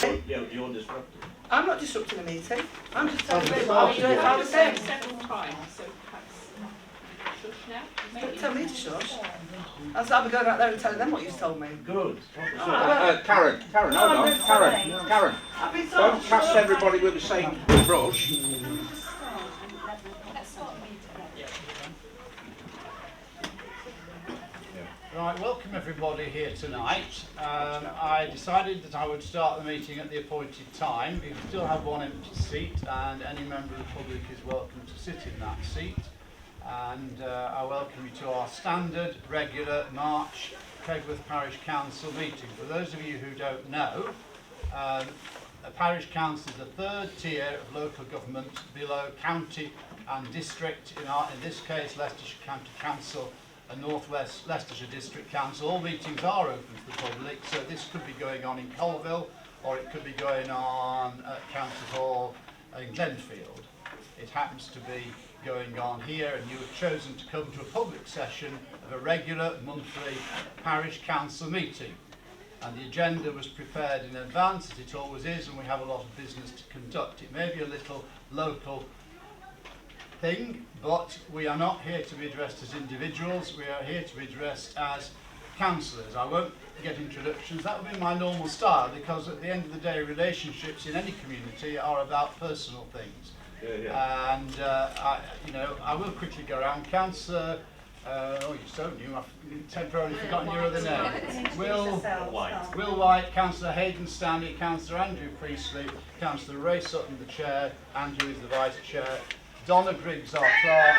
Yeah, you're disrupting. I'm not disrupting the meeting. I'm just telling you what I would do if I was them. Several times, so perhaps shush now. Don't tell me to shush. I'll be going out there and telling them what you've told me. Good. Karen, hold on. Karen, I've been don't cast everybody with the same brush. Right, welcome everybody here tonight. I decided that I would start the meeting at the appointed time. We still have one empty seat and any member of the public is welcome to sit in that seat. And I welcome you to our standard, regular March Kegworth Parish Council meeting. For those of you who don't know, a parish council is the third tier of local government below county and district, in this case Leicestershire County Council and North West Leicestershire District Council. All meetings are open to the public, so this could be going on in Colville or it could be going on at County Hall in Glenfield. It happens to be going on here, and you have chosen to come to a public session of a regular monthly parish council meeting. And the agenda was prepared in advance, as it always is, and we have a lot of business to conduct. It may be a little local thing, but we are not here to be addressed as individuals, we are here to be addressed as councillors. I won't get introductions, that would be my normal style, because at the end of the day relationships in any community are about personal things. And I will quickly go around. Councillor, you're so new, I've temporarily forgotten your other name. Will White, Councillor Hayden Stanley, Councillor Andrew Priestley, Councillor Ray Sutton the Chair, Andrew is the Vice Chair, Donna Griggs our Clerk,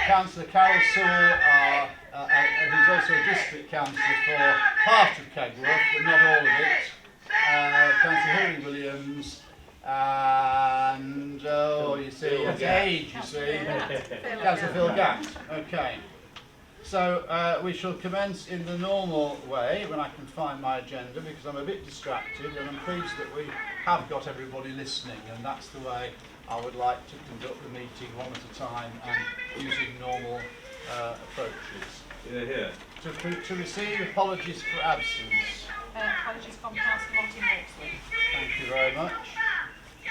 Councillor Carol Sewell, who's also a District Councillor for part of Kegworth, but not all of it, Councillor Harry Williams, and you see, it's age, you see, Councillor Phil Gatt. Okay, so we shall commence in the normal way when I can find my agenda, because I'm a bit distracted, and I'm pleased that we have got everybody listening, and that's the way I would like to conduct the meeting one at a time and using normal approaches. To receive apologies for absence. Apologies from Councillor Martin Hawksley. Thank you very much.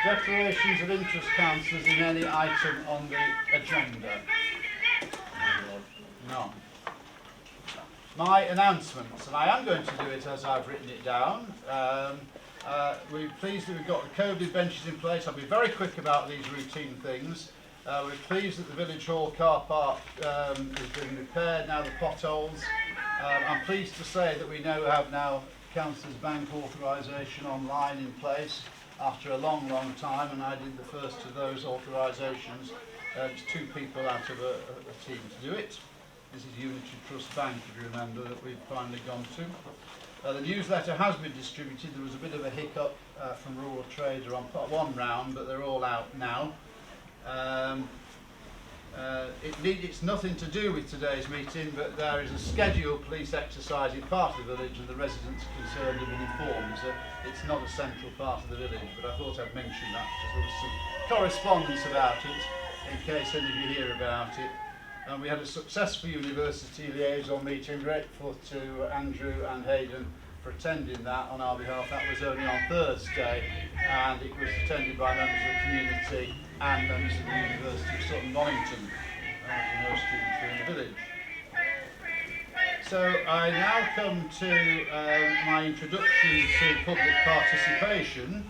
Declarations of interest, councillors, in any item on the agenda? None. My announcements, and I am going to do it as I've written it down. We're pleased that we've got the COVID benches in place. I'll be very quick about these routine things. We're pleased that the Village Hall car park is being repaired now, the potholes. I'm pleased to say that we have now Councillors' Bank authorisation online in place after a long time, and I did the first of those authorisations. It's 2 people out of a team to do it. This is Unity Trust Bank, if you remember, that we've finally gone to. The newsletter has been distributed. There was a bit of a hiccup from Rural Trader on part 1 round, but they're all out now. It's nothing to do with today's meeting, but there is a scheduled police exercise in part of the village, and the residents concerned have been informed. So it's not a central part of the village, but I thought I'd mention that because there was some correspondence about it, in case any of you hear about it. And we had a successful university liaison meeting. Grateful to Andrew and Hayden for attending that on our behalf. That was only on Thursday, and it was attended by members of the community and members of the University of Sutton Bonington, no students in the village. So I now come to my introduction to public participation.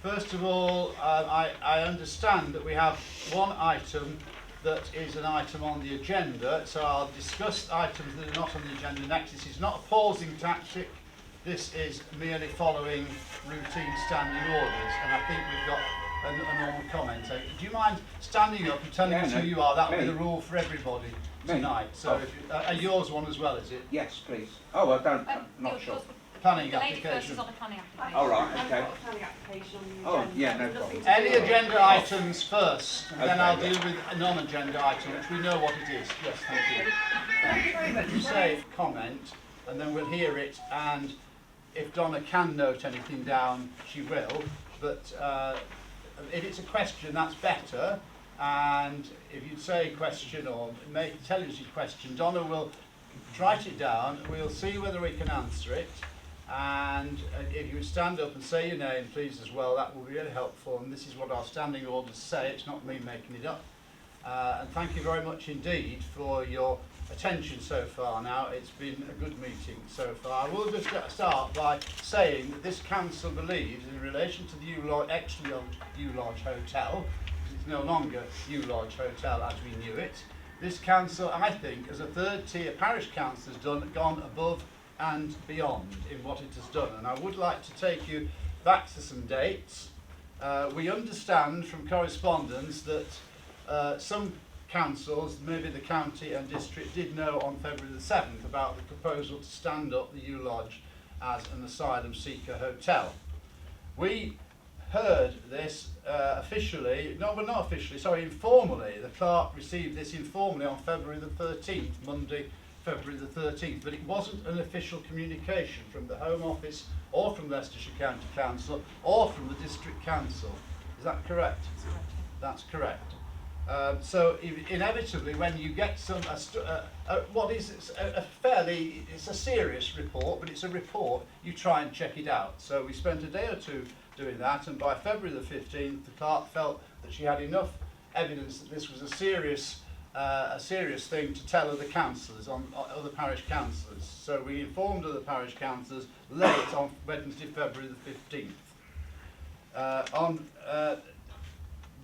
First of all, I understand that we have one item that is an item on the agenda, so I'll discuss items that are not on the agenda next. This is not a pausing tactic, this is merely following routine standing orders, and I think we've got a normal comment. Do you mind standing up and telling us who you are? That will be the rule for everybody tonight. So yours one as well, is it? Yes, please. Oh, I'm not sure. Planning The lady first application. is on the planning application. All right, okay. Planning application on the Oh, agenda. yeah, no problem. Any agenda items first, and then Okay, I'll yeah. deal with a non-agenda item, which we know what it is. Yes, thank you. Thank you very much. You say comment, and then we'll hear it, and if Donna can note anything down, she will, but if it's a question, that's better, and if you say question or tell us your question, Donna will write it down, we'll see whether we can answer it, And if you would stand up and say your name, please, as well, that would be really helpful. And this is what our standing orders say. It's not me making it up. And thank you very much indeed for your attention so far. Now, it's been a good meeting so far. I will just start by saying that this council believes, in relation to the U Lodge Hotel, because it's no longer U Lodge Hotel as we knew it, this council, I think, as a third-tier parish council, has gone above and beyond in what it has done. And I would like to take you back to some dates. We understand from correspondence that some councils, maybe the county and district, did know on February the 7th about the proposal to stand up the U Lodge as an asylum seeker hotel. We heard this informally. The clerk received this informally on February the 13th, Monday, February the 13th, but it wasn't an official communication from the Home Office or from Leicestershire County Council or from the District Council. Is that correct? That's correct. So inevitably, when you get it's a serious report, but it's a report, you try and check it out. So we spent a day or two doing that, and by February the 15th, the clerk felt that she had enough evidence that this was a serious thing to tell other councillors, other parish councillors. So we informed other parish councillors late on Wednesday, February the 15th.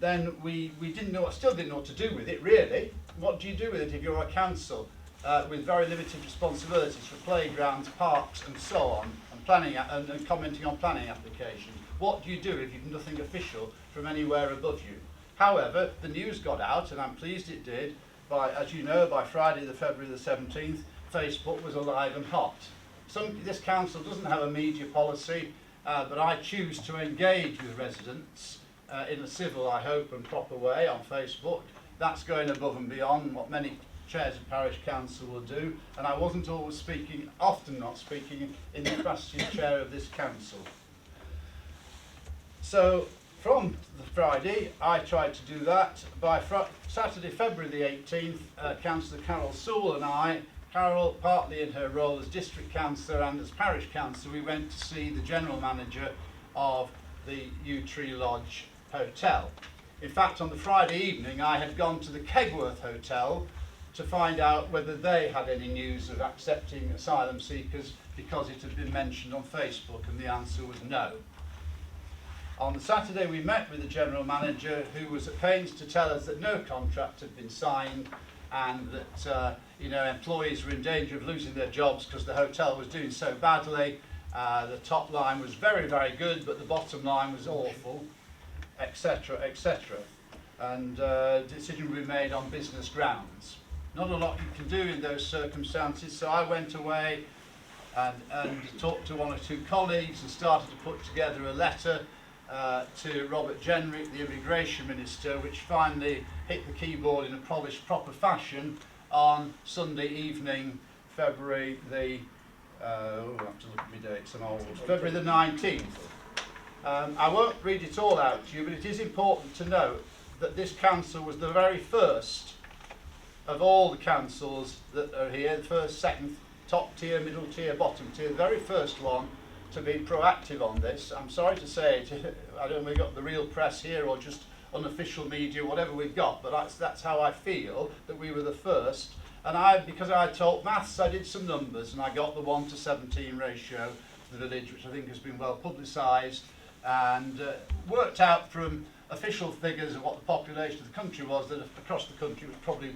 Then we still didn't know what to do with it, really. What do you do with it if you're a council with very limited responsibilities for playgrounds, parks and so on, and planning and commenting on planning applications? What do you do if you've nothing official from anywhere above you? However, the news got out, and I'm pleased it did. As you know, by Friday, February the 17th, Facebook was alive and hot. This council doesn't have a media policy, but I choose to engage with residents in a civil, I hope, and proper way on Facebook. That's going above and beyond what many chairs of parish council will do, and I wasn't always often not speaking in the capacity of chair of this council. So from the Friday, I tried to do that. By Saturday, February the 18th, Councillor Carol Sewell and I, Carol partly in her role as district councillor and as parish councillor, we went to see the general manager of the Yew Tree Lodge Hotel. In fact, on the Friday evening, I had gone to the Kegworth Hotel to find out whether they had any news of accepting asylum seekers, because it had been mentioned on Facebook, and the answer was no. On the Saturday, we met with the general manager, who was at pains to tell us that no contract had been signed, and that employees were in danger of losing their jobs because the hotel was doing so badly. The top line was very, very good, but the bottom line was awful, etc., etc. And decision will be made on business grounds. Not a lot you can do in those circumstances, so I went away and talked to one or two colleagues and started to put together a letter to Robert Jenrick, the Immigration Minister, which finally hit the keyboard in a polished, proper fashion on Sunday evening, February the, I have to look at my dates, I'm old, February the 19th. I won't read it all out to you, but it is important to note that this council was the very first of all the councils that are here, the first, second, top tier, middle tier, bottom tier, the very first one to be proactive on this. I'm sorry to say it, I don't know if we've got the real press here or just unofficial media, whatever we've got, but that's how I feel, that we were the first. And because I taught maths, I did some numbers, and I got the 1:17 ratio for the village, which I think has been well publicised, and worked out from official figures of what the population of the country was, that across the country it was probably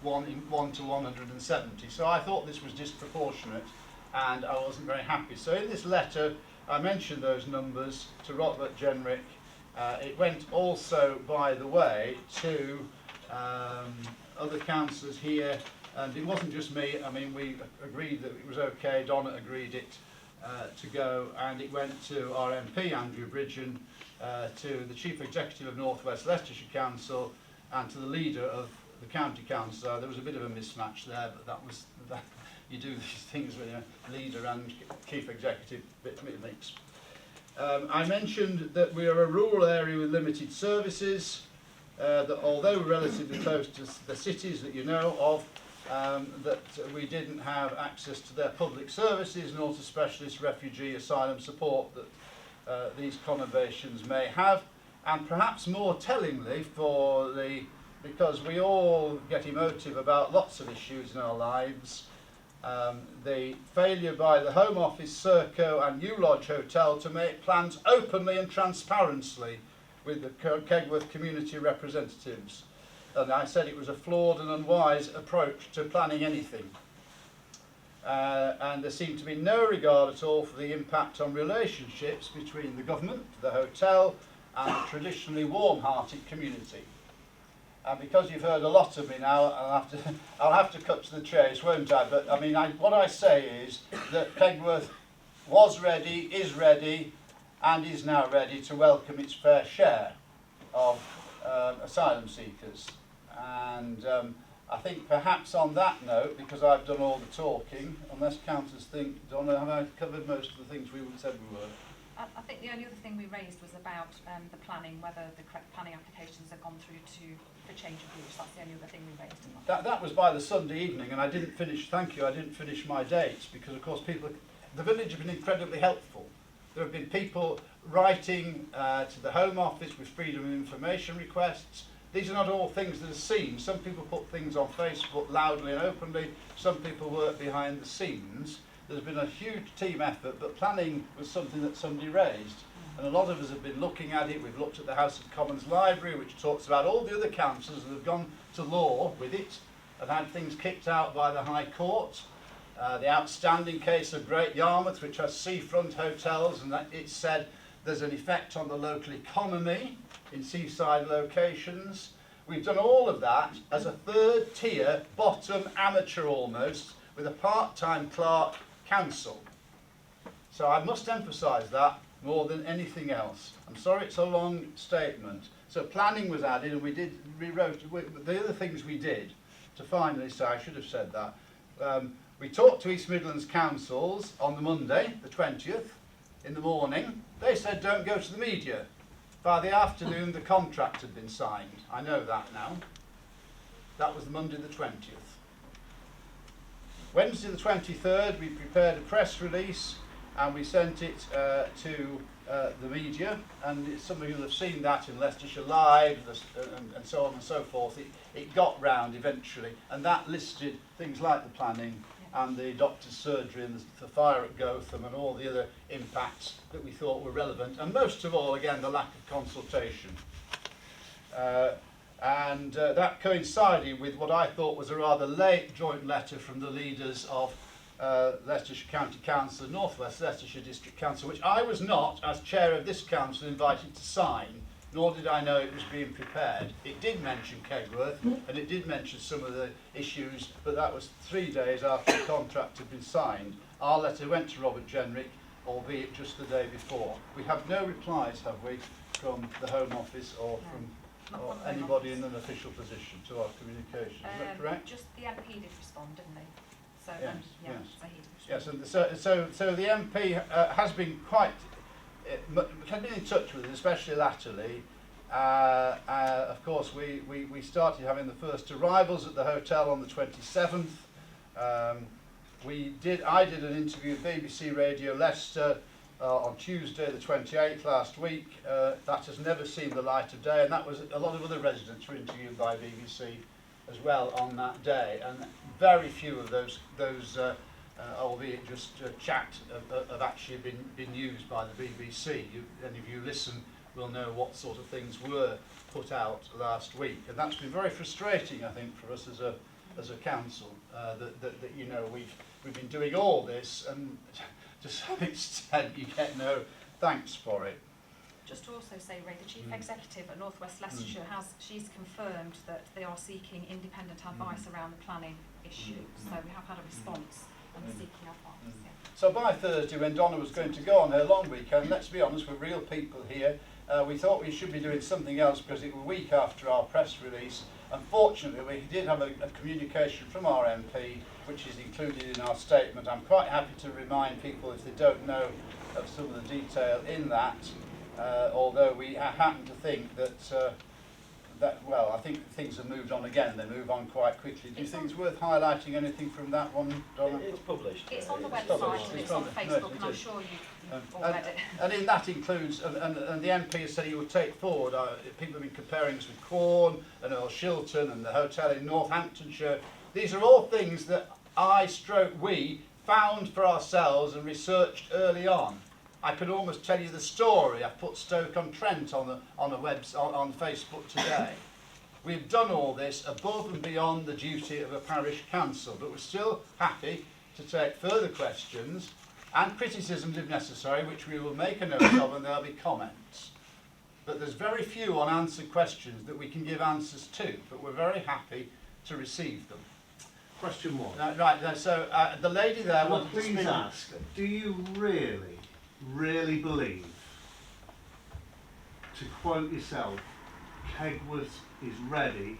1 to 170. So I thought this was disproportionate, and I wasn't very happy. So in this letter, I mentioned those numbers to Robert Jenrick. It went also, by the way, to other councillors here, and it wasn't just me. I mean, we agreed that it was okay, Donna agreed it to go, and it went to our MP, Andrew Bridgen, to the Chief Executive of North West Leicestershire Council, and to the leader of the County Council. There was a bit of a mismatch there, but that was you do these things with a leader and Chief Executive, bit mixed. I mentioned that we are a rural area with limited services, that although we're relatively close to the cities that you know of, that we didn't have access to their public services nor to specialist refugee asylum support that these conurbations may have, and perhaps more tellingly because we all get emotive about lots of issues in our lives, the failure by the Home Office, Serco and New Lodge Hotel to make plans openly and transparently with the Kegworth community representatives. And I said it was a flawed and unwise approach to planning anything. And there seemed to be no regard at all for the impact on relationships between the government, the hotel and the traditionally warm-hearted community. And because you've heard a lot of me now, I'll have to cut to the chase, won't I? But I mean, what I say is that Kegworth was ready, is ready, and is now ready to welcome its fair share of asylum seekers. And I think perhaps on that note, because I've done all the talking, unless councillors think, Donna, have I covered most of the things we said we were? I think the only other thing we raised was about the planning, whether the correct planning applications have gone through for change of use. That's the only other thing we raised. That was by the Sunday evening, and I didn't finish, thank you, I didn't finish my dates, because of course the village have been incredibly helpful. There have been people writing to the Home Office with freedom of information requests. These are not all things that are seen. Some people put things on Facebook loudly and openly. Some people work behind the scenes. There's been a huge team effort, but planning was something that somebody raised. And a lot of us have been looking at it. We've looked at the House of Commons Library, which talks about all the other councils that have gone to law with it and had things kicked out by the High Court. The outstanding case of Great Yarmouth, which has seafront hotels, and that it said there's an effect on the local economy in seaside locations. We've done all of that as a third tier, bottom amateur almost, with a part-time clerk council. So I must emphasise that more than anything else. I'm sorry it's a long statement. So planning was added, and we rewrote the other things we did to finally say, I should have said that. We talked to East Midlands councils on the Monday, the 20th, in the morning. They said don't go to the media. By the afternoon the contract had been signed. I know that now. That was Monday the 20th. Wednesday the 23rd we prepared a press release and we sent it to the media, and some of you will have seen that in Leicestershire Live and so on and so forth. It got round eventually, and that listed things like the planning and the doctor's surgery and the fire at Gotham and all the other impacts that we thought were relevant, and most of all, again, the lack of consultation. That coincided with what I thought was a rather late joint letter from the leaders of Leicestershire County Council and North West Leicestershire District Council, which I was not, as chair of this council, invited to sign, nor did I know it was being prepared. It did mention Kegworth, and it did mention some of the issues, but that was 3 days after the contract had been signed. Our letter went to Robert Jenrick, albeit just the day before. We have no replies, have we, from the Home Office or from anybody in an official position to our communication. Is that correct? Just the MP did respond, didn't they? So, Yes, yeah, yes. so he did respond. Yes, and so the MP has been quite, has been in touch with us, especially latterly. Of course, we started having the first arrivals at the hotel on the 27th. I did an interview with BBC Radio Leicester on Tuesday the 28th last week. That has never seen the light of day, and that was a lot of other residents were interviewed by BBC as well on that day, and very few of those albeit just chat, have actually been used by the BBC. Any of you listen will know what sort of things were put out last week, and that's been very frustrating, I think, for us as a council. That you know we've been doing all this, and to some extent you get no thanks for it. Just to also say, Ray, the Chief Executive at North West Leicestershire she's confirmed that they are seeking independent advice around the planning issue. So we have had a response and we're seeking advice. Yeah. So by Thursday, when Donna was going to go on her long weekend, let's be honest, we're real people here. We thought we should be doing something else because it was a week after our press release. Unfortunately, we did have a communication from our MP, which is included in our statement. I'm quite happy to remind people, if they don't know of some of the detail in that, although we happen to think that well, I think things have moved on again. They move on quite quickly. Do you think it's worth highlighting anything from that one, Donna? It's published. It's on the It's not website published. and It's it's on not- Facebook, no, and it I'm is. sure you've all And, read it. and in that includes, and the MP has said he will take forward, people have been comparing us with Corn and Earl Shilton and the hotel in Northamptonshire. These are all things that we found for ourselves and researched early on. I could almost tell you the story. I put Stoke-on-Trent on Facebook today. We've done all this above and beyond the duty of a parish council, but we're still happy to take further questions and criticisms if necessary, which we will make a note of, and there'll be comments. But there's very few unanswered questions that we can give answers to, but we're very happy to receive them. Question one. So the lady there Can I wanted to please speak. ask, do you really believe, to quote yourself, Kegworth is ready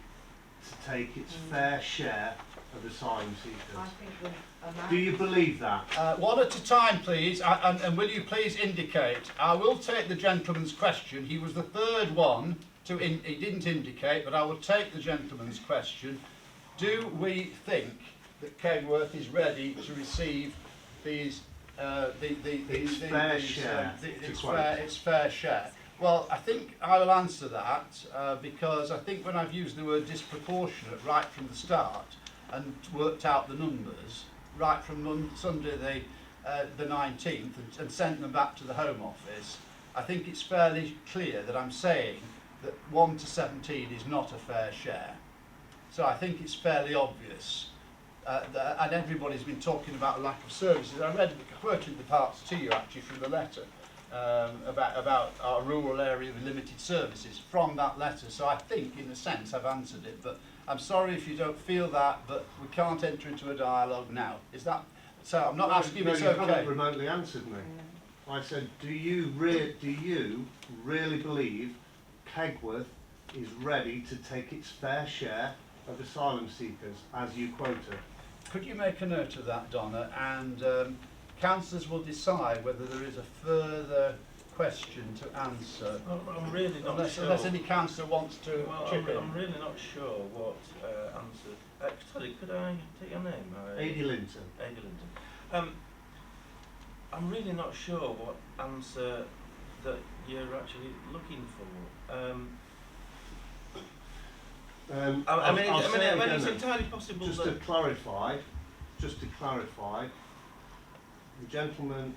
to take its fair share of asylum I seekers? think we're Do you believe that? One at a time, please, and will you please indicate? I will take the gentleman's question. He was the third one he didn't indicate, but I will take the gentleman's question. Do we think that Kegworth is ready to receive these Its fair share, to quote. its fair share? Well, I think I will answer that because I think when I've used the word disproportionate right from the start and worked out the numbers right from Sunday the 19th and sent them back to the Home Office, I think it's fairly clear that I'm saying that 1 to 17 is not a fair share. So I think it's fairly obvious. And everybody's been talking about lack of services. I quoted the parts to you actually from the letter about our rural area with limited services from that letter. So I think in a sense I've answered it, but I'm sorry if you don't feel that, but we can't enter into a dialogue now. Is that so? I'm not asking No, if it's you okay. haven't remotely answered me. I said, do you really believe Kegworth is ready to take its fair share of asylum seekers, as you quoted? Could you make a note of that, Donna? And councillors will decide whether there is a further question to answer. I'm really not sure. Unless any councillor wants to chip in. I'm really not sure what answer. Sorry, could I take your name? Adi Linton. Ada Linton. I'm really not sure what answer that you're actually looking for. I mean, it's entirely possible Just that. to clarify, the gentleman,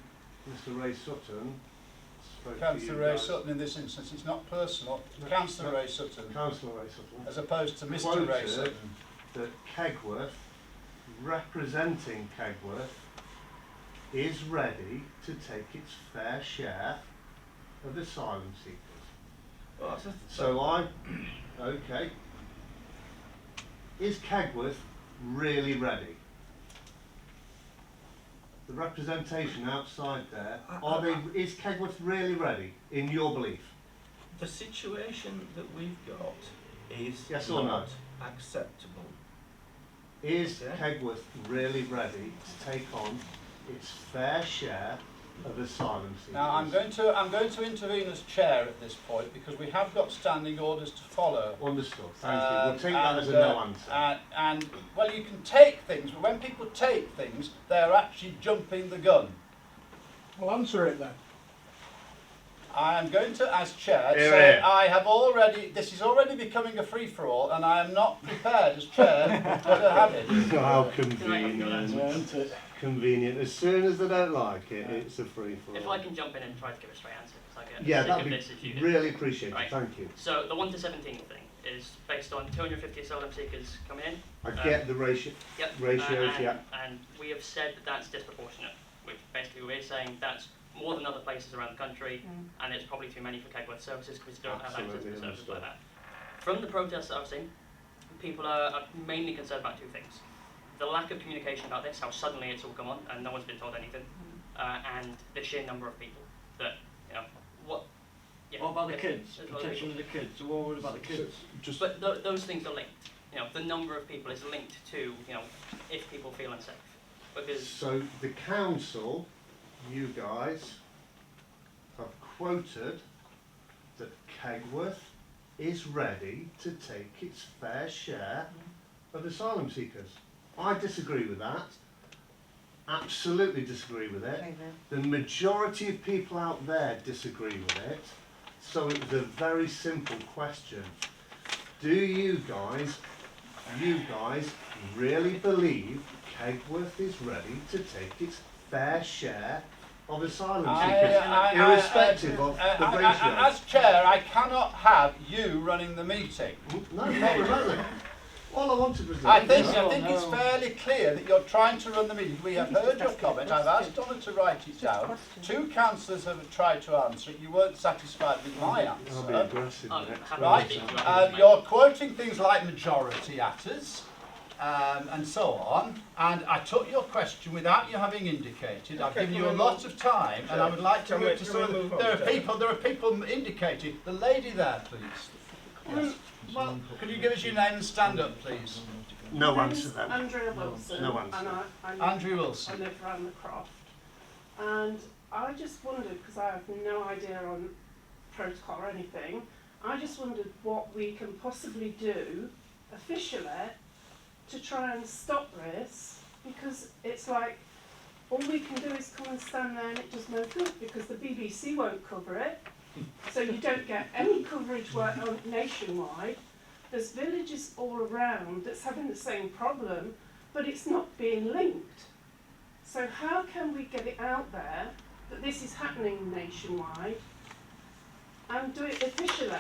Mr. Ray Sutton, spoke to Councillor you Ray guys. Sutton in this instance, it's not personal. Councillor Ray Sutton, Councillor Ray Sutton, as opposed to Mr. Quoted Ray Sutton. that Kegworth, representing Kegworth, is ready to take its fair share of asylum seekers. Well, So okay. Is Kegworth really ready? The representation outside there, is Kegworth really ready, in your belief? the situation that we've got is Yes or no? not acceptable. Is Okay. Kegworth really ready to take on its fair share of asylum seekers? Now I'm going to intervene as chair at this point because we have got standing orders to follow. Understood, thank you. We'll take that as a And, no answer. And well, you can take things, but when people take things, they're actually jumping the gun. Well, answer it then. I am going to, as chair, Hear, say hear. I have already. This is already becoming a free-for-all, and I am not prepared as chair to have it. How Isn't convenient. it? Convenient. As soon as they don't like it, it's a free for If all. I can jump in and try to give a straight answer, because I get Yeah, sick that'd of be this if you do. really appreciated. Right. Thank you. So the 1 to 17 thing is based on 250 asylum seekers coming in. I get the ratio. Yep. Ratios, and, yeah. And we have said that that's disproportionate, which basically we're saying that's more than other places around the country, and it's probably too many for Kegworth services because we don't have access to Absolutely services understood. like that. From the protests that I've seen, people are mainly concerned about two things. The lack of communication about this, how suddenly it's all come on and no one's been told anything, and the sheer number of people that, you know, what... Yeah, What about the it's- kids? it's what Protection of the kids. So what about the kids? Just But those things are linked. You know, the number of people is linked to, you know, if people feel unsafe. Because so the council, you guys, have quoted that Kegworth is ready to take its fair share of asylum seekers. I disagree with that. Absolutely disagree with it. The majority of people out there disagree with it. So it was a very simple question. Do you guys really believe Kegworth is ready to take its fair share of asylum seekers, irrespective of the ratio? As chair, I cannot have you running the meeting. No, not remotely. All I wanted was... I think it's fairly clear that you're trying to run the meeting. We have heard your comment. I've asked Donna to write it down. 2 councillors have tried to answer it. You weren't satisfied with my I'll be answer. aggressive next. Right? You're quoting things like majority at us. And so on, and I took your question without you having indicated. I've given you a lot of time, and I would like to move to some of the... There are people indicated. The lady there, please. Yes. Well, could you give us your name and stand up, please? No answer then. Andrea Wilson. No answer. And Andrea Wilson. I live around the Croft. And I just wondered, because I have no idea on protocol or anything, I just wondered what we can possibly do officially to try and stop this, because it's like all we can do is come and stand there and it does no good because the BBC won't cover it, so you don't get any coverage nationwide. There's villages all around that's having the same problem, but it's not being linked. So how can we get it out there that this is happening nationwide and do it officially?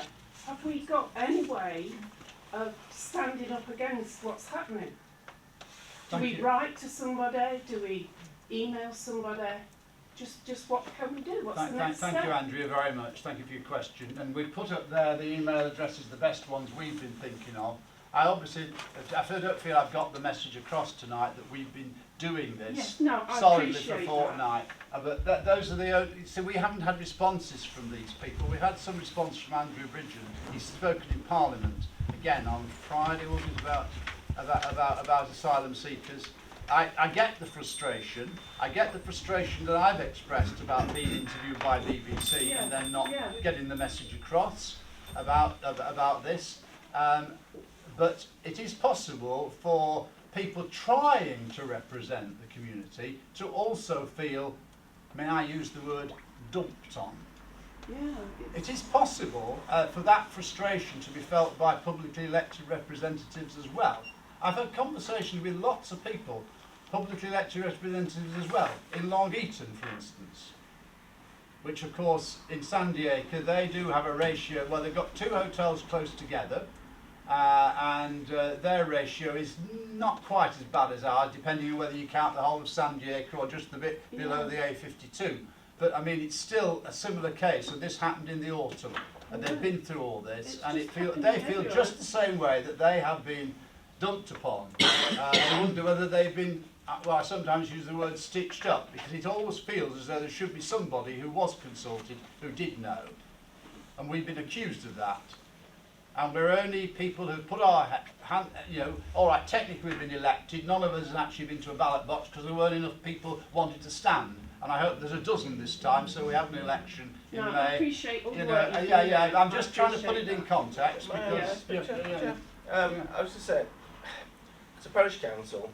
Have we got any way of standing up against what's happening? Do we write to somebody? Do we email somebody? Just what can we do? What's the next step? Thank you, Andrea, very much. Thank you for your question. And we've put up there the email addresses, the best ones we've been thinking of. I don't feel I've got the message across tonight that we've been doing this solidly for a fortnight. But those are the only... So we haven't had responses from these people. We've had some response from Andrew Bridgen. He's spoken in Parliament again on Friday, what was about asylum seekers. I get the frustration. I get the frustration that I've expressed about being interviewed by BBC and then not getting the message across about this. But it is possible for people trying to represent the community to also feel, may I use the word, dumped on. Yeah. It is possible for that frustration to be felt by publicly elected representatives as well. I've had conversations with lots of people, publicly elected representatives as well, in Long Eaton, for instance, which of course in Sandy Acre they do have a ratio, well they've got 2 hotels close together, and their ratio is not quite as bad as ours, depending on whether you count the whole of Sandy Acre or just a bit below the A52. But I mean, it's still a similar case, and this happened in the autumn, and they've been through all this, and they feel just the same way that they have been dumped upon. I wonder whether they've been, well, I sometimes use the word stitched up, because it always feels as though there should be somebody who was consulted who did know, and we've been accused of that. And we're only people who've put our hand, all right, technically we've been elected, none of us has actually been to a ballot box because there weren't enough people wanting to stand. And I hope there's a dozen this time, so we have an election in May. I appreciate all the work I'm just trying to put it in context because... I was to say, as a parish council,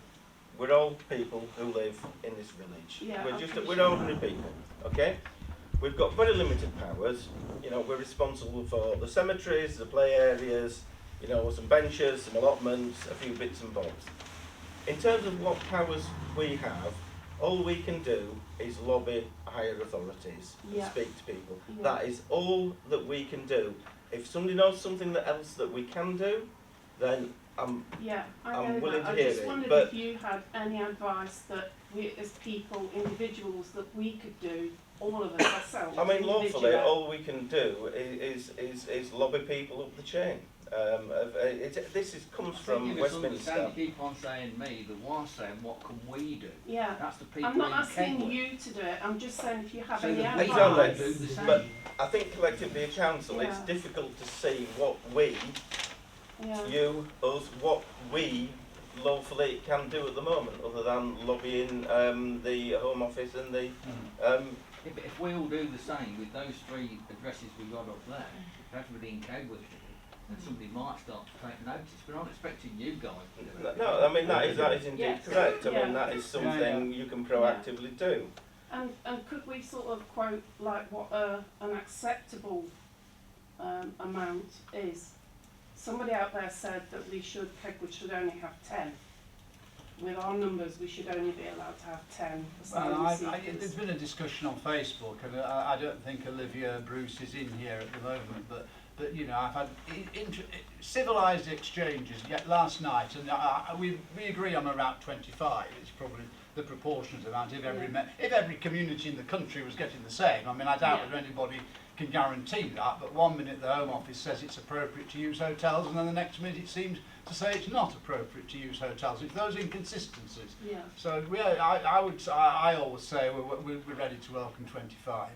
we're all people who live in this village. We're ordinary people, okay? We've got very limited powers. We're responsible for the cemeteries, the play areas, some benches, some allotments, a few bits and bobs. In terms of what powers we have, all we can do is lobby higher authorities, speak to people. That is all that we can do. If somebody knows something else that we can do, then I'm willing to hear it. I just wondered if you had any advice that we, as people, individuals, that we could do, all of us ourselves. I mean, lawfully, all we can do is lobby people up the chain. This comes from Westminster. You keep on saying me, but what I'm saying, what can we do? Yeah. That's the people. I'm not asking Kegworth. you to do it. I'm just saying if you have So any the people advice. do the same. But I think collectively as council, it's difficult to see what we, you, us, what we lawfully can do at the moment, other than lobbying the Home Office and the. Yeah, but if we all do the same with those 3 addresses we got up there, if everybody in Kegworth did it, and somebody might start to take notice. We're not expecting you guys to do it. No, I mean that is indeed Yes. correct. I Yeah. mean that is something you can proactively do. And could we sort of quote like what an acceptable amount is? Somebody out there said that Kegwood should only have 10. With our numbers, we should only be allowed to have 10 asylum Well, seekers. there's been a discussion on Facebook, and I don't think Olivia Bruce is in here at the moment, but you know, I've had civilised exchanges yet last night, and we agree on around 25. It's probably the proportionate amount if every community in the country was getting the same. I mean, I doubt that anybody can guarantee that, but one minute the Home Office says it's appropriate to use hotels, and then the next minute it seems to say it's not appropriate to use hotels. It's those inconsistencies. Yeah. So I always say we're ready to welcome 25.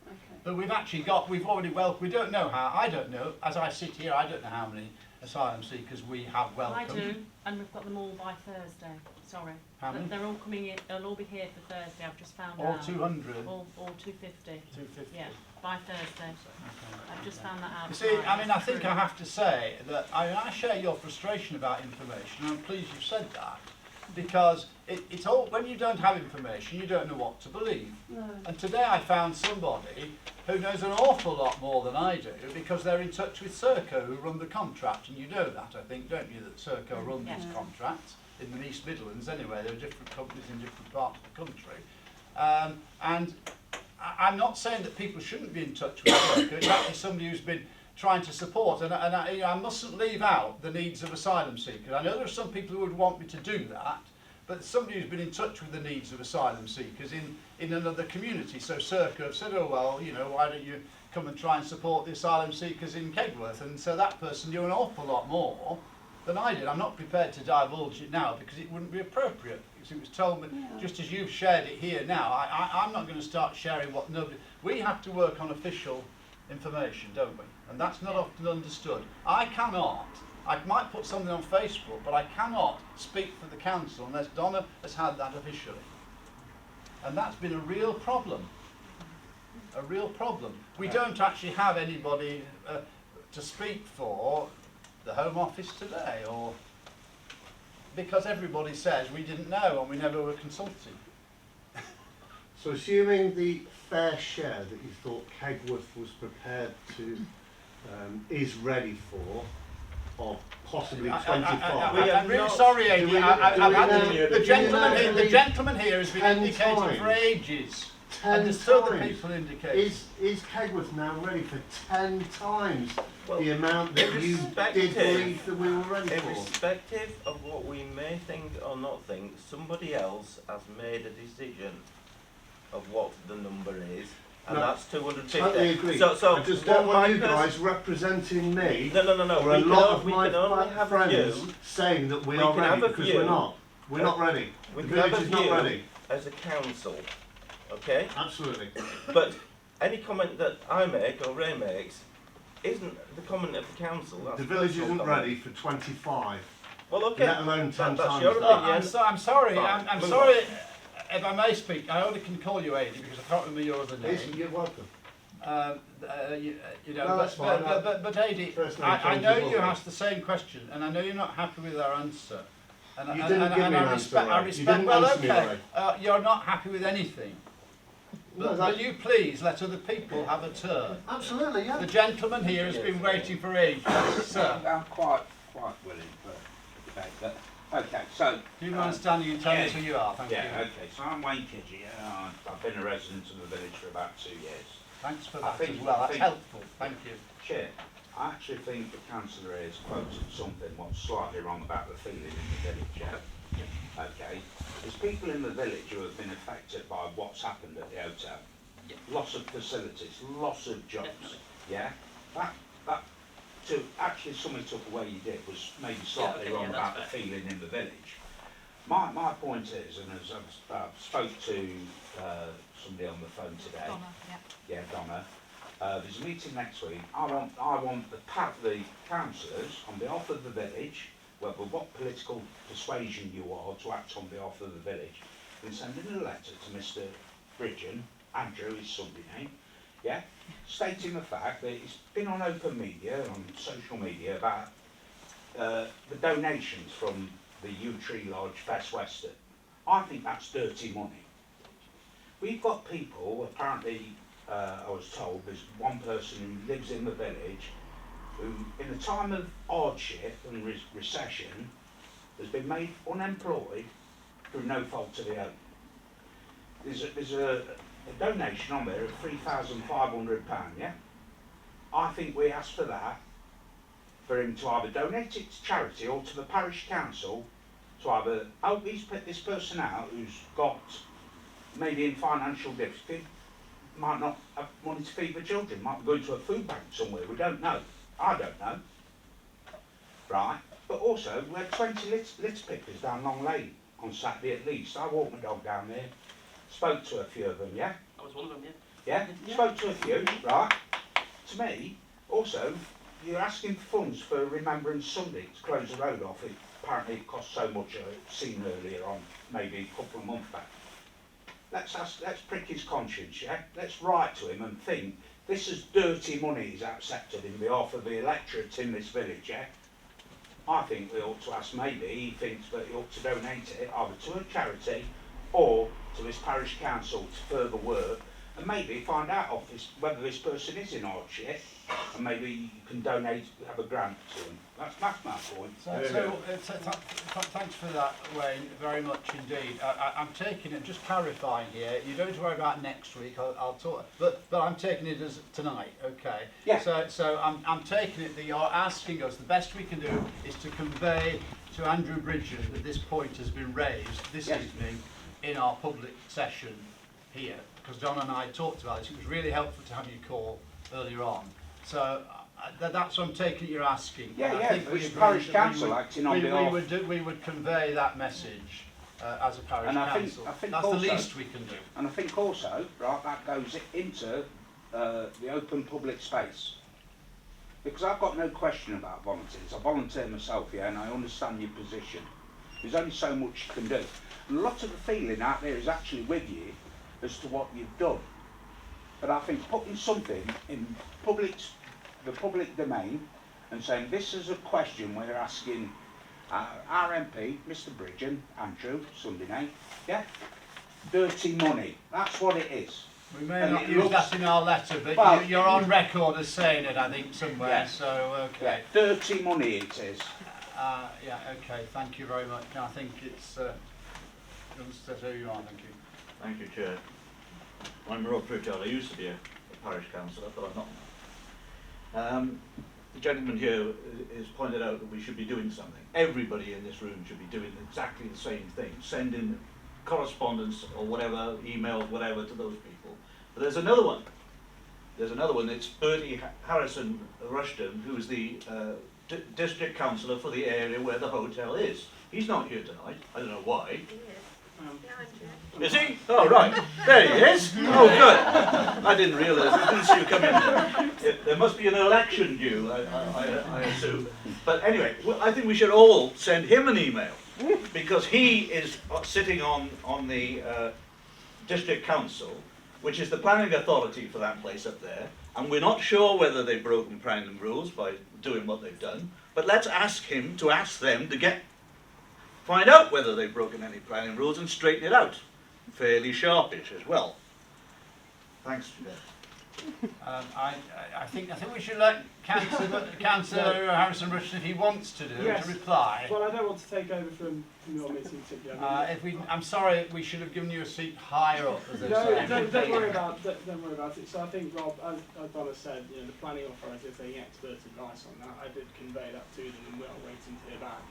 Okay. But we've already welcomed. We don't know how. I don't know. As I sit here, I don't know how many asylum seekers we have welcomed. I do, and we've got them all by Thursday. Sorry. How many? They're all coming in. They'll all be here for Thursday. I've just found All out. 200. All 250. 250. Yeah, by Thursday. Okay. I've just found that out. You see, I mean, I think I have to say that I share your frustration about information, and I'm pleased you've said that, because it's all, when you don't have information, you don't know what to believe. No. And today I found somebody who knows an awful lot more than I do, because they're in touch with Serco, who run the contract, and you know that, I think, don't you, that Serco run these contracts in the East Midlands anyway. There are different companies in different parts of the country. And I'm not saying that people shouldn't be in touch with Serco. It's actually somebody who's been trying to support, and I mustn't leave out the needs of asylum seekers. I know there are some people who would want me to do that, but somebody who's been in touch with the needs of asylum seekers in another community. So Serco have said, oh well, you know, why don't you come and try and support the asylum seekers in Kegworth? And so that person knew an awful lot more than I did. I'm not prepared to divulge it now because it wouldn't be appropriate. Because it was told me, just as you've shared it here now, I'm not going to start sharing what nobody... We have to work on official information, don't we? And that's not often understood. I might put something on Facebook, but I cannot speak for the council unless Donna has had that officially. And that's been a real problem. A real problem. We don't actually have anybody to speak for the Home Office today, or because everybody says we didn't know and we never were consulted. So assuming the fair share that you thought Kegworth was prepared to, is ready for, of possibly 25. I'm really sorry, Amy. The gentleman here has been indicating for ages. And there's still the people indicating. Is Kegworth now ready for 10 times the amount that you did believe that we were ready for? Irrespective of what we may think or not think, somebody else has made a decision of what the number is, and that's 250. Totally agree. So I just don't want you guys representing me. No. Or a lot of my friends view, saying that we are ready, because we're not. We're not ready. We The can have village a is not view ready. as a council, okay? Absolutely. But any comment that I make or Ray makes isn't the comment of the council. That's The village personal isn't comment. ready for 25. Well, okay. Let alone 10 that's times. your opinion. I'm sorry. Fine, I'm move sorry. If I may speak, I only can call you Adi because I can't remember your other name. You're welcome. You know, No, that's fine. but Adi, First name I change know as you well. asked the same question, and I know you're not happy with our answer. And, You didn't give me an answer, I Ray. respect. You didn't Well, answer me, okay. Ray. You're not happy with anything. No, But that- will you please let other people have a turn? Absolutely, yeah. The gentleman here has been waiting for ages, sir. I'm quite willing, but okay, so Do you mind standing and telling us who you are? Thank you. okay. So I'm Wayne Kidgey. I've been a resident of the village for about 2 years. Thanks for I that think- as well. I That's think- helpful. Thank you. Chair, I actually think the councillor has quoted something what's slightly wrong about the feeling in the village. Yeah. Okay. There's people in the village who have been affected by what's happened at the hotel. Loss of facilities, loss of jobs. Definitely. Yeah. That to actually sum it up the way you did was maybe slightly wrong that's about the fair. feeling in the village. My point is, and as I've spoke to somebody on the phone today. Donna, Yeah, Donna. There's a meeting next week. I want the councillors on behalf of the village, whether what political persuasion you are, to act on behalf of the village, in sending a letter to Mr. Bridgen, Andrew is somebody's name, yeah, stating the fact that it's been on open media, on social media, about the donations from the Yew Tree Lodge, Best Western. I think that's dirty money. We've got people, apparently, I was told, there's one person who lives in the village who, in a time of hardship and recession, has been made unemployed through no fault of their own. There's a donation on there of £3,500, yeah? I think we asked for that, for him to either donate it to charity or to the parish council to either help this person out who's got maybe in financial difficulty, might not have money to feed the children, might be going to a food bank somewhere, we don't know. I don't know. Right? But also, we had 20 litter pickers down Long Lane on Saturday at least. I walked my dog down there, spoke to a few of them, yeah? I was one of them, yeah. Yeah? Spoke to a few, right? To me, also, you're asking for funds for Remembrance Sunday to close the road off. Apparently it cost so much, I've seen earlier on, maybe a couple of months back. Let's prick his conscience, yeah? Let's write to him and think, this is dirty money he's accepted in behalf of the electorate in this village, yeah? I think we ought to ask, maybe he thinks that he ought to donate it either to a charity or to his parish council to further work, and maybe find out of this, whether this person is in hardship, and maybe you can donate, have a grant to him. That's my point. Thanks for that, Wayne, very much indeed. I'm taking it, just clarifying here, you don't have to worry about next week, I'll talk, but I'm taking it as tonight, okay? Yeah. So I'm taking it that you're asking us, the best we can do is to convey to Andrew Bridgen that this point has been raised this evening in our public session here, because Don and I talked about this. It was really helpful to have you call earlier on. So that's what I'm taking you're asking. Yeah, I think it's parish council acting on behalf. We would convey that message as a parish council. I think that's also, the least we can do. And I think also, right, that goes into the open public space. Because I've got no question about volunteers. I volunteer myself, yeah, and I understand your position. There's only so much you can do. And a lot of the feeling out there is actually with you as to what you've done. But I think putting something in the public domain and saying this is a question we're asking our MP, Mr. Bridgen, Andrew, Sunday night, yeah? Dirty money, that's what it is. We may not use that in our letter, but well, you're on record as saying it, I think, somewhere, yeah. So, okay. Yeah, dirty money it is. Yeah, okay, thank you very much. I think it's... who you are, thank you. Thank you, Chair. I'm Rob Pritchard. I used to be a parish councillor, but I'm not now. The gentleman here has pointed out that we should be doing something. Everybody in this room should be doing exactly the same thing, sending correspondence or whatever, emails, whatever, to those people. But there's another one. There's another one. It's Bertie Harrison Rushton, who's the district councillor for the area where the hotel is. He's not here tonight. I don't know why. Is he? Oh, right. There he is. Oh, good. I didn't realise. I didn't see you come in. There must be an election due, I assume. But anyway, I think we should all send him an email, because he is sitting on the district council, which is the planning authority for that place up there, and we're not sure whether they've broken planning rules by doing what they've done, but let's ask him to ask them to find out whether they've broken any planning rules and straighten it out. Fairly sharpish as well. Thanks, Chair. I think we should let Councillor Harrison Rushton, if he wants to reply. Well, I don't want to take over from your meeting particularly. I'm sorry, we should have given you a seat higher up. As don't worry about it. So I think, Rob, as Donna said, the planning authority is taking expert advice on that. I did convey that to them, and we are waiting to hear back.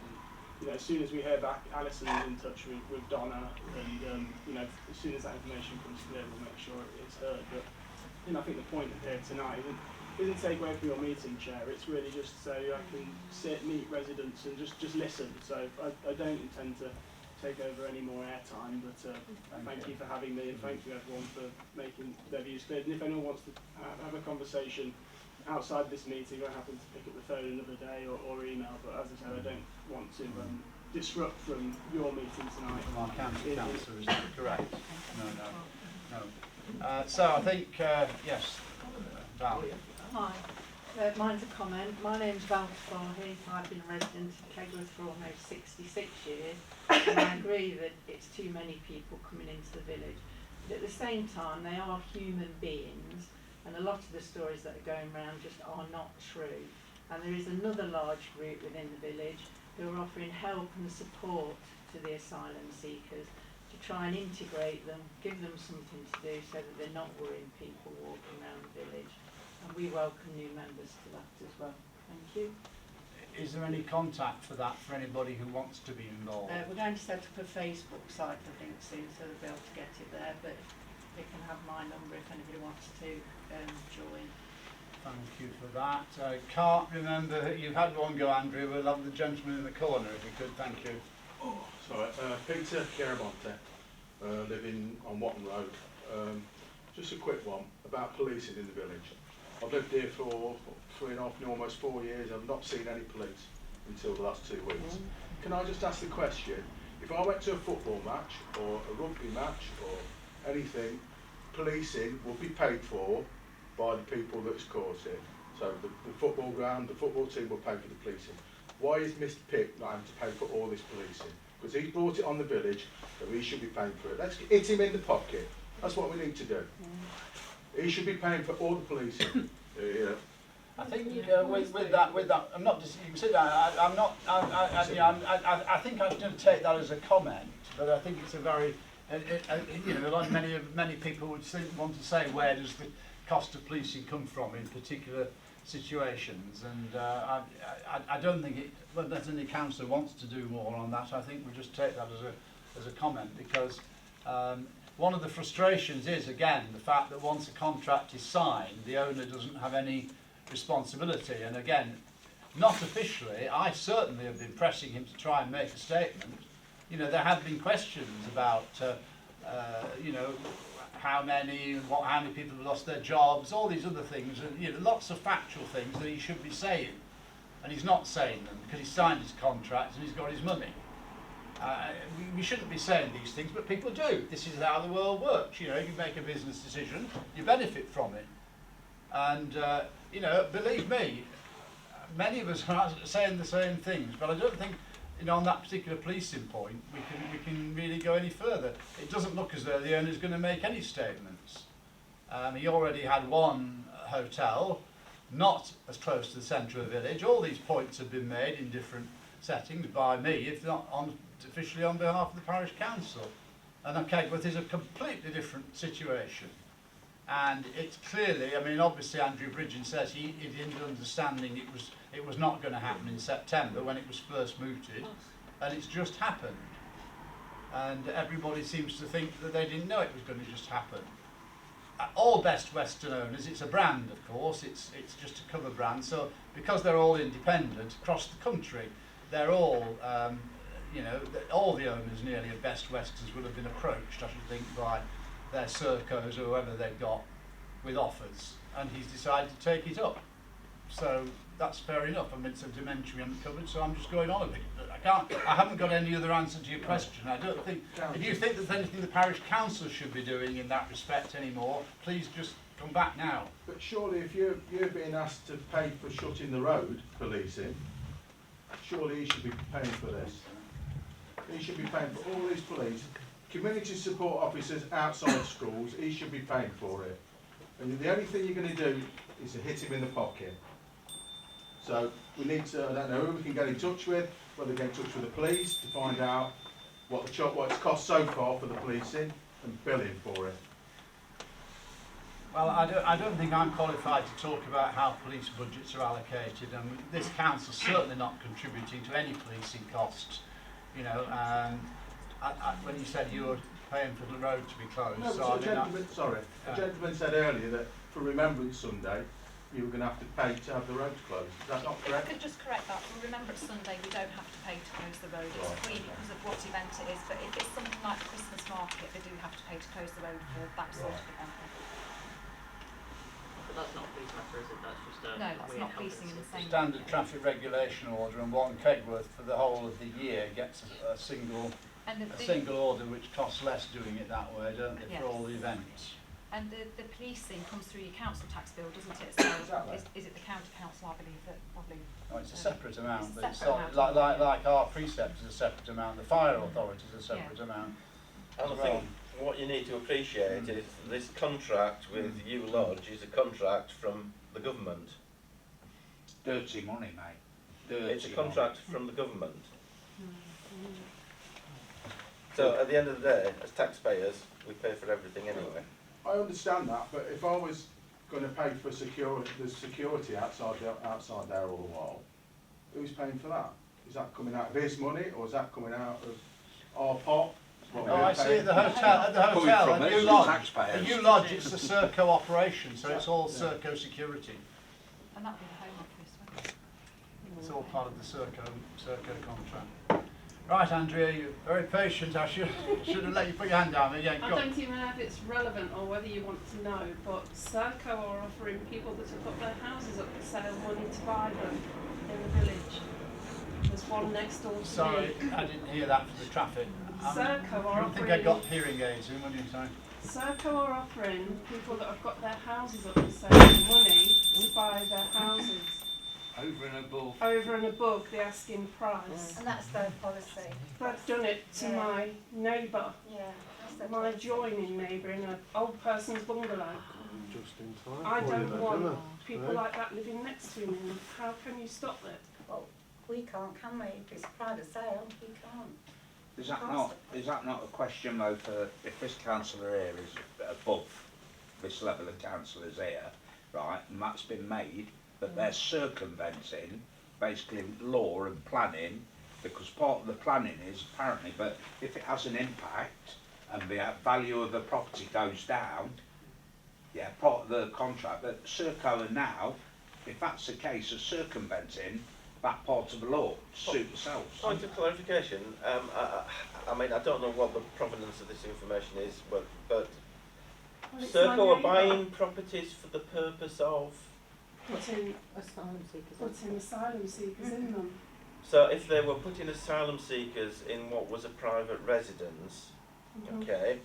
As soon as we hear back, Alison is in touch with Donna, and as soon as that information comes through, we'll make sure it's heard. But I think the point here tonight isn't take away from your meeting, Chair. It's really just so I can meet residents and just listen. So I don't intend to take over any more airtime, but thank you for having me, and thank you everyone for making their views clear. And if anyone wants to have a conversation outside this meeting, I happen to pick up the phone another day or email, but as I said, I don't want to disrupt from your meeting tonight. From our councillor, is that correct? No. So I think, yes, Val. Hi, mine's a comment. My name's Val Fahy. I've been a resident of Kegworth for almost 66 years, and I agree that it's too many people coming into the village. But at the same time, they are human beings, and a lot of the stories that are going around just are not true. And there is another large group within the village who are offering help and support to the asylum seekers to try and integrate them, give them something to do so that they're not worrying people walking around the village. And we welcome new members to that as well. Thank you. Is there any contact for that for anybody who wants to be involved? We're going to set up a Facebook site, I think, soon, so they'll be able to get it there. But they can have my number if anybody wants to join. Thank you for that. I can't remember. You've had one go, Andrew. We'll have the gentleman in the corner if you could. Thank you. Sorry, Peter Garamonte, living on Watton Road. Just a quick one about policing in the village. I've lived here for 3.5, almost 4 years. I've not seen any police until the last 2 weeks. Can I just ask the question, if I went to a football match or a rugby match or anything, policing will be paid for by the people that's caused it. So the football ground, the football team will pay for the policing. Why is Mr Pitt not having to pay for all this policing? Because he brought it on the village, so he should be paying for it. Let's hit him in the pocket. That's what we need to do. He should be paying for all the policing. Yeah. I think with that, I'm not. You can see that I'm not. I think I was going to take that as a comment, but I think it's a very, you know, like many people would want to say, where does the cost of policing come from in particular situations? And I don't think that any councillor wants to do more on that. I think we'll just take that as a comment, because one of the frustrations is, again, the fact that once a contract is signed, the owner doesn't have any responsibility. And again, not officially, I certainly have been pressing him to try and make a statement. You know, there have been questions about, you know, how many people have lost their jobs, all these other things, and you know, lots of factual things that he should be saying, and he's not saying them because he signed his contract and he's got his money. We shouldn't be saying these things, but people do. This is how the world works. You know, if you make a business decision, you benefit from it. And you know, believe me, many of us are saying the same things, but I don't think, you know, on that particular policing point, we can really go any further. It doesn't look as though the owner's going to make any statements. He already had one hotel, not as close to the centre of the village. All these points have been made in different settings by me, if not officially on behalf of the parish council. And Kegworth is a completely different situation. And it's clearly, I mean, obviously Andrew Bridgen says he didn't understanding it was not going to happen in September when it was first mooted, and it's just happened. And everybody seems to think that they didn't know it was going to just happen. All Best Western owners, it's a brand, of course, it's just a cover brand, so because they're all independent across the country, they're all, you know, all the owners nearly of Best Westerns will have been approached, I should think, by their Sercos or whoever they've got with offers, and he's decided to take it up. So that's fair enough. I mean, it's a dimension we haven't covered, so I'm just going on a bit. I haven't got any other answer to your question. I don't think, if you think there's anything the parish council should be doing in that respect anymore, please just come back now. But surely if you're being asked to pay for shutting the road, policing, surely he should be paying for this. He should be paying for all these police. Community support officers outside schools, he should be paying for it. And the only thing you're going to do is to hit him in the pocket. So we need to, I don't know who we can get in touch with, whether get in touch with the police to find out what it's cost so far for the policing and bill him for it. Well, I don't think I'm qualified to talk about how police budgets are allocated, and this council's certainly not contributing to any policing costs. You know, when you said you were paying for the road to be closed, no, so a gentleman said earlier that for Remembrance Sunday you were going to have to pay to have the road closed. Is that not correct? I could just correct that. For Remembrance Sunday, we don't have to pay to close the road. It's free because of what event it is. But if it's something like the Christmas market, they do have to pay to close the road for that sort of event. But that's not a police matter, is it? That's just a no, that's not policing in the same standard traffic regulation order, and one Kegworth for the whole of the year gets a single order, which costs less doing it that way, don't they, for all the events. And the policing comes through your council tax bill, doesn't it? So Exactly. is it the county council, I believe, that probably... Oh, it's a separate amount. It's a But it's separate not, amount. like our precept is a separate amount. The fire authority is a separate amount. I think what you need to appreciate is this contract with U Lodge is a contract from the government. Dirty money, mate. Dirty It's a contract from the government. So at the end of the day, as taxpayers, we pay for everything anyway. I understand that, but if I was going to pay for the security outside there all the while, who's paying for that? Is that coming out of his money, or is that coming out of our pot? What Oh, we're I see. paying? At the hotel, Coming from at us, U Lodge. taxpayers. At U Lodge, it's the Serco operation, so it's all Serco security. And that'd be the Home Office, wouldn't it? It's all part of the Serco contract. Right, Andrea, you're very patient. I should have let you put your hand down. Yeah, I go. don't even know if it's relevant or whether you want to know, but Serco are offering people that have got their houses up for sale money to buy them in the village. There's one next door to Sorry, me. I didn't hear that for the traffic. Serco are I think I offering... got hearing aids in, wouldn't you? Sorry. Serco are offering people that have got their houses up for sale money to buy their houses Over and above. over and above the asking price. And that's their policy. They've done it to Yeah. my neighbour, Yeah, that's their my policy. adjoining neighbour in an old person's bungalow. Just in time. I for you don't then, want don't people Right. like that living next to me. How can you stop it? Well, we can't, can we? If it's a private sale, we can't. Is that not a question though for if this councillor here is above this level of councillors here, right, and that's been made, that they're circumventing basically law and planning, because part of the planning is apparently, but if it has an impact and the value of the property goes down, yeah, part of the contract, but Serco are now, if that's the case, are circumventing that part of the law to suit themselves. Point of clarification, I mean, I don't know what the provenance of this information is, but Well, it's Serco my are neighbour. buying properties for the purpose of... Putting Asylum seekers. putting asylum seekers in them. So if they were putting asylum seekers in what was a private residence, okay,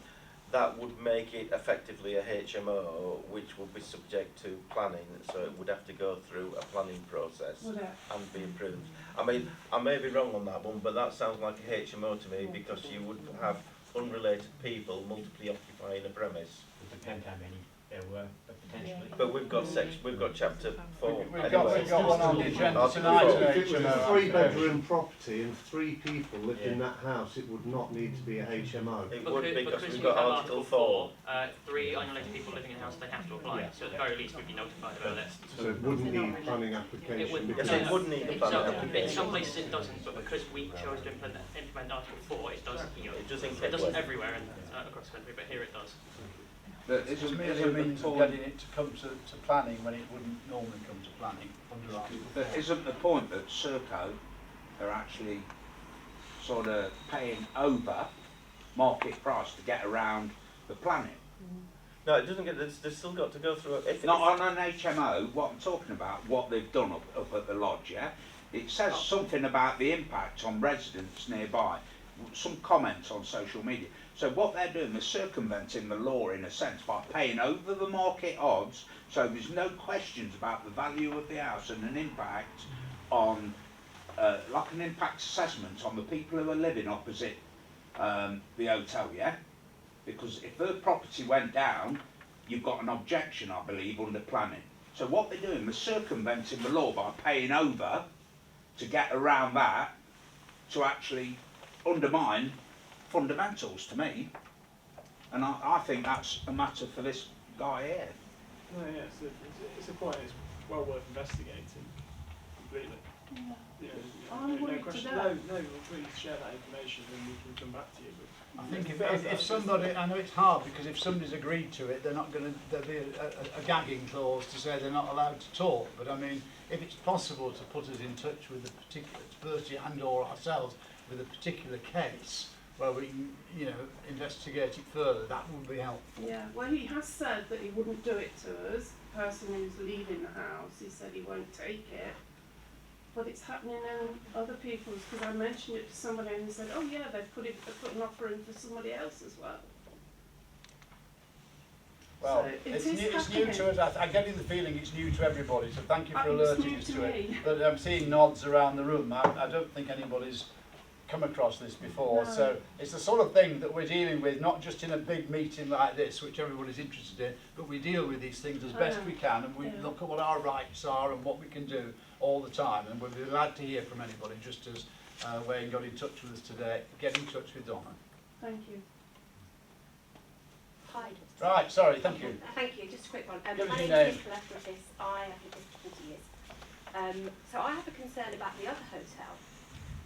that would make it effectively a HMO, which would be subject to planning, so it would have to go through a planning process Would it? and be approved. I mean, I may be wrong on that one, but that sounds like a HMO to me, because you would have unrelated people multiply occupying a premise. It depends how many there were, potentially. But we've got chapter 4. We've got one on the agenda Article tonight. 4. If it was a HMO. three-bedroom property and 3 people lived in that house, it would not need to be a HMO. It would, because we've you got have Article 4. 3 unrelated people living in the house, they have to apply. Yeah. So at the very least, we'd be notified about it. So it wouldn't need planning application. It wouldn't. Yes, it would need a planning So, in application. some places it doesn't, but because we chose to implement Article 4, it does here. It does in It doesn't Kegworth. everywhere across the country, but here it does. But It's isn't merely a the means of point, getting it to come to planning when it wouldn't normally come to planning under Article 4. but isn't the point that Serco are actually sort of paying over market price to get around the planning? No, it doesn't get. They've still got to go through. Not on an HMO. What I'm talking about, what they've done up at the lodge, yeah. It says something about the impact on residents nearby. Some comments on social media. So what they're doing is circumventing the law in a sense by paying over the market odds, so there's no questions about the value of the house and an impact on, like an impact assessment on the people who are living opposite the hotel, yeah? Because if the property went down, you've got an objection, I believe, under planning. So what they're doing, they're circumventing the law by paying over to get around that, to actually undermine fundamentals to me, and I think that's a matter for this guy here. No, yeah, it's a point. It's well worth investigating completely. Yeah. I'm no worried question. to No, death. please share that information, and we can come back to you. But I think if somebody, I know it's hard because if somebody's agreed to it, they're not going to, there'll be a gagging clause to say they're not allowed to talk. But I mean, if it's possible to put us in touch with the particular Bertie and or ourselves with a particular case where we can, you know, investigate it further, that would be helpful. Yeah, well, he has said that he wouldn't do it to us. The person who's leaving the house, he said he won't take it. But it's happening in other people's, because I mentioned it to somebody and they said, oh yeah, they've put an offer in for somebody else as well. Well, So it it's is new to happening. us. I'm getting the feeling it's new to everybody, so thank you for It's alerting new us to to it. me. But I'm seeing nods around the room. I don't think anybody's come across this before. No. So it's the sort of thing that we're dealing with, not just in a big meeting like this, which everybody's interested in, but we deal with these things as best we can, and we look at what our rights are and what we can do all the time. And we'll be glad to hear from anybody, just as Wayne got in touch with us today. Get in touch with Donna. Thank you. Hi. Right, sorry, thank you. Thank you, just a quick one. Give us My your name name. is Nicola Griffiths. I have been here for 40 years. So I have a concern about the other hotel.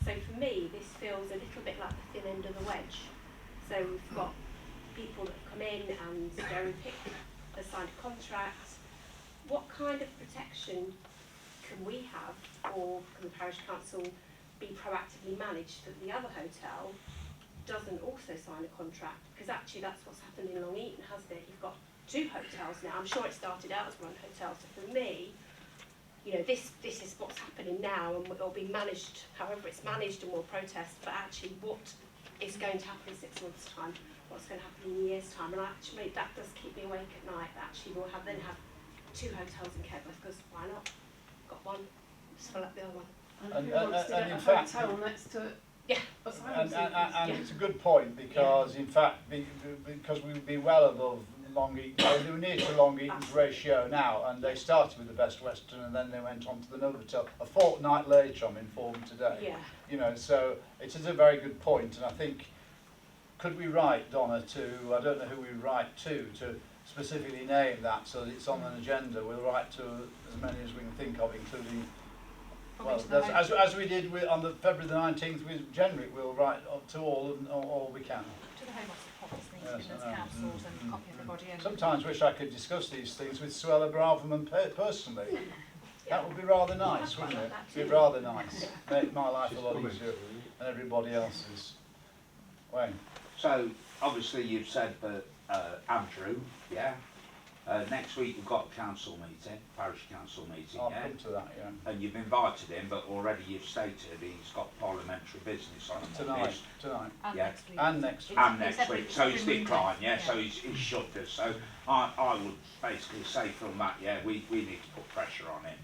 So for me, this feels a little bit like the thin end of the wedge. So we've got people that come in and Jerry Pick has signed a contract. What kind of protection can we have, or can the parish council be proactively managed that the other hotel doesn't also sign a contract? Because actually that's what's happened in Long Eaton, hasn't it? You've got 2 hotels now. I'm sure it started out as 1 hotel. So for me, you know, this is what's happening now, and it'll be managed however it's managed, and we'll protest. But actually, what is going to happen in 6 months' time? What's going to happen in a year's time? And actually, that does keep me awake at night. Actually, we'll then have 2 hotels in Kentworth, because why not? Got one, just fill up the other one. And who wants to get in a fact, hotel next to asylum and seekers? it's a good point, because in fact, because we would be well above Long Eaton, they're near to Long Eaton's ratio now, and they started with the Best Western and then they went on to the Novotel a fortnight later, I'm informed today. Yeah. You know, so it is a very good point, and I think, could we write, Donna, to, I don't know who we write to specifically name that so that it's on an agenda. We'll write to as many as we can think of, including, well, as we did with, on the February the 19th with Generic, we'll write to all we can. To the Home Office Properties Yes, meetings, I know. councils and copy everybody in. Sometimes wish I could discuss these things with Suella Braverman personally. That would be rather nice, wouldn't it? It'd be rather nice. Make my life a lot easier and everybody else's. Wayne. So, obviously you've said that Andrew, yeah? Next week we've got a council meeting, parish council meeting, I'll yeah? come to that, yeah. And you've invited him, but already you've stated he's got parliamentary business on him. Tonight. And Yeah. next week. And next week. And next week, so he's removed. declined, yeah, Yeah. so he's shoved us. So I would basically say from that, yeah, we need to put pressure on him.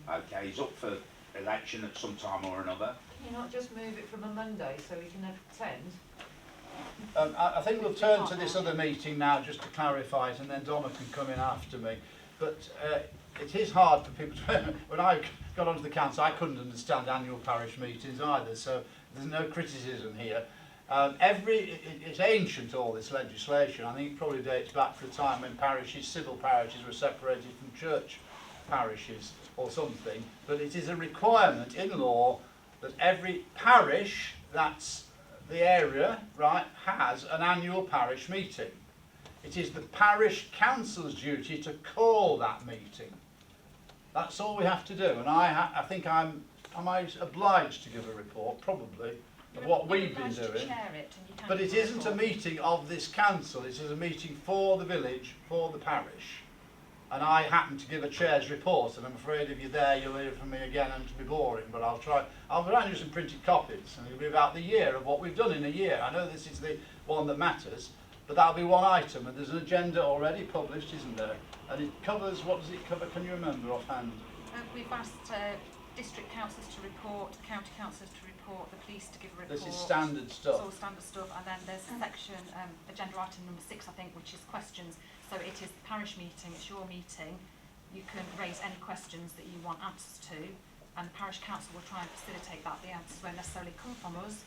Okay, he's up for election at some time or another. Can you not just move it from a Monday so we can attend? I think we'll turn to this other meeting now just to clarify it, and then Donna can come in after me. But it is hard for people to... When I got onto the council, I couldn't understand annual parish meetings either, so there's no criticism here. It's ancient, all this legislation. I think it probably dates back to a time when parishes, civil parishes, were separated from church parishes or something. But it is a requirement in law that every parish, that's the area, right, has an annual parish meeting. It is the parish council's duty to call that meeting. That's all we have to do, and I think am I obliged to give a report, probably, of what we've been doing. But it isn't a meeting of this council, it is a meeting for the village, for the parish. And I happen to give a chair's report, and I'm afraid if you're there you'll hear from me again and it'll be boring, but I'll try you some printed copies, and it'll be about the year of what we've done in a year. I know this is the one that matters, but that'll be one item, and there's an agenda already published, isn't there? And it covers, what does it cover, can you remember offhand? We've asked district councillors to report, county councillors to report, the police to give a report. This is standard stuff. It's all standard stuff, and then there's a section, agenda item number 6, I think, which is questions. So it is the parish meeting, it's your meeting. You can raise any questions that you want answers to, and the parish council will try and facilitate that. The answers won't necessarily come from us,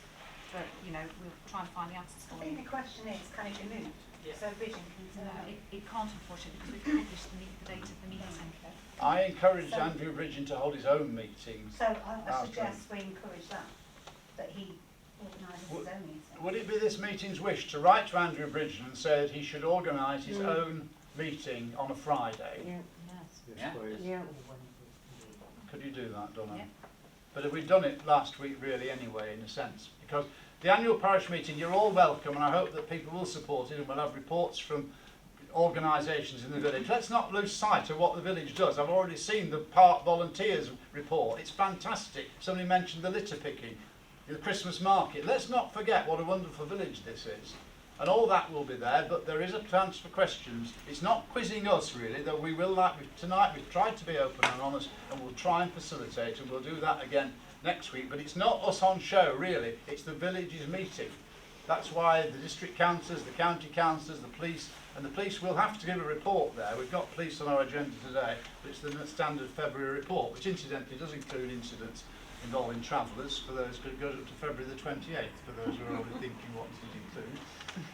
but you know, we'll try and find the answers for I think you. the question is, can it be moved? So Vision can It can't, unfortunately, because we've published the date of the meeting. I encouraged Andrew Bridgen to hold his own meetings. So I suggest we encourage that he organises his own meeting. Would it be this meeting's wish to write to Andrew Bridgen and say that he should organise his own meeting on a Friday? Yes, please. Yeah. Could you do that, Donna? Yeah. But we've done it last week really anyway, in a sense, because the annual parish meeting, you're all welcome, and I hope that people will support it, and we'll have reports from organisations in the village. Let's not lose sight of what the village does. I've already seen the park volunteers report. It's fantastic. Somebody mentioned the litter picking, the Christmas market. Let's not forget what a wonderful village this is. and all that will be there, but there is a chance for questions. It's not quizzing us really, though we will tonight we've tried to be open and honest, and we'll try and facilitate, and we'll do that again next week, but it's not us on show really, it's the village's meeting. That's why the district councillors, the county councillors, the police, and the police will have to give a report there. We've got police on our agenda today, but it's the standard February report, which incidentally does include incidents involving travellers, for those, but it goes up to February the 28th, for those who are already thinking what does it include.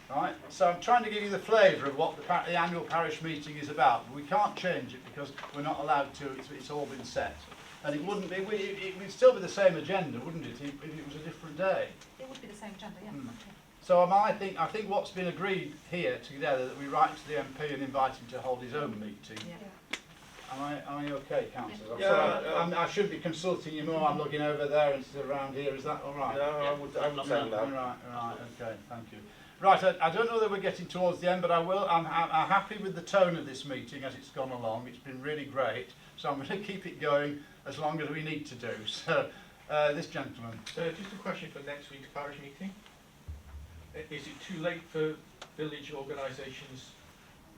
Right, so I'm trying to give you the flavour of what the annual parish meeting is about. But we can't change it because we're not allowed to, it's all been set. And it wouldn't be, it would still be the same agenda, wouldn't it, if it was a different day? It would be the same agenda, yeah. So I think what's been agreed here together, that we write to the MP and invite him to hold his own meeting. Yeah. Am I okay, councillor? Yeah, I should be consulting you more. I'm looking over there instead of around here. Is that all right? No, I would say that. Right. Okay. Thank you. Right. I don't know that we're getting towards the end, but I'm happy with the tone of this meeting as it's gone along. It's been really great. So I'm going to keep it going as long as we need to do. So, this gentleman. Just a question for next week's parish meeting. Is it too late for village organisations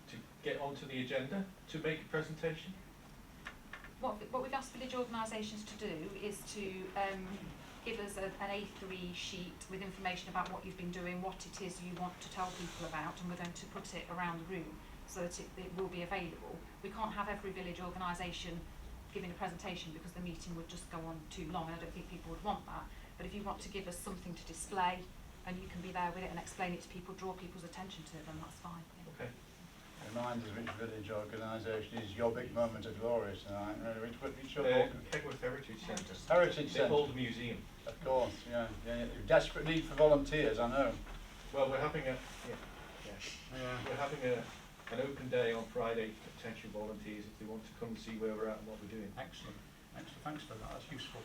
to get onto the agenda to make a presentation? What we've asked village organisations to do is to give us an A3 sheet with information about what you've been doing, what it is you want to tell people about, and we're going to put it around the room so that it will be available. We can't have every village organisation giving a presentation because the meeting would just go on too long, and I don't think people would want that. But if you want to give us something to display, and you can be there with it and explain it to people, draw people's attention to it, then that's fine. Yeah. Okay. Remind us which village organisation is your big moment of glory tonight. Which Kegworth Heritage Centre. Heritage They Centre. hold a museum. Of course, yeah. Desperate need for volunteers, I know. Well, we're having we're having an open day on Friday for potential volunteers if they want to come and see where we're at and what we're doing. Excellent. Thanks for that. That's useful.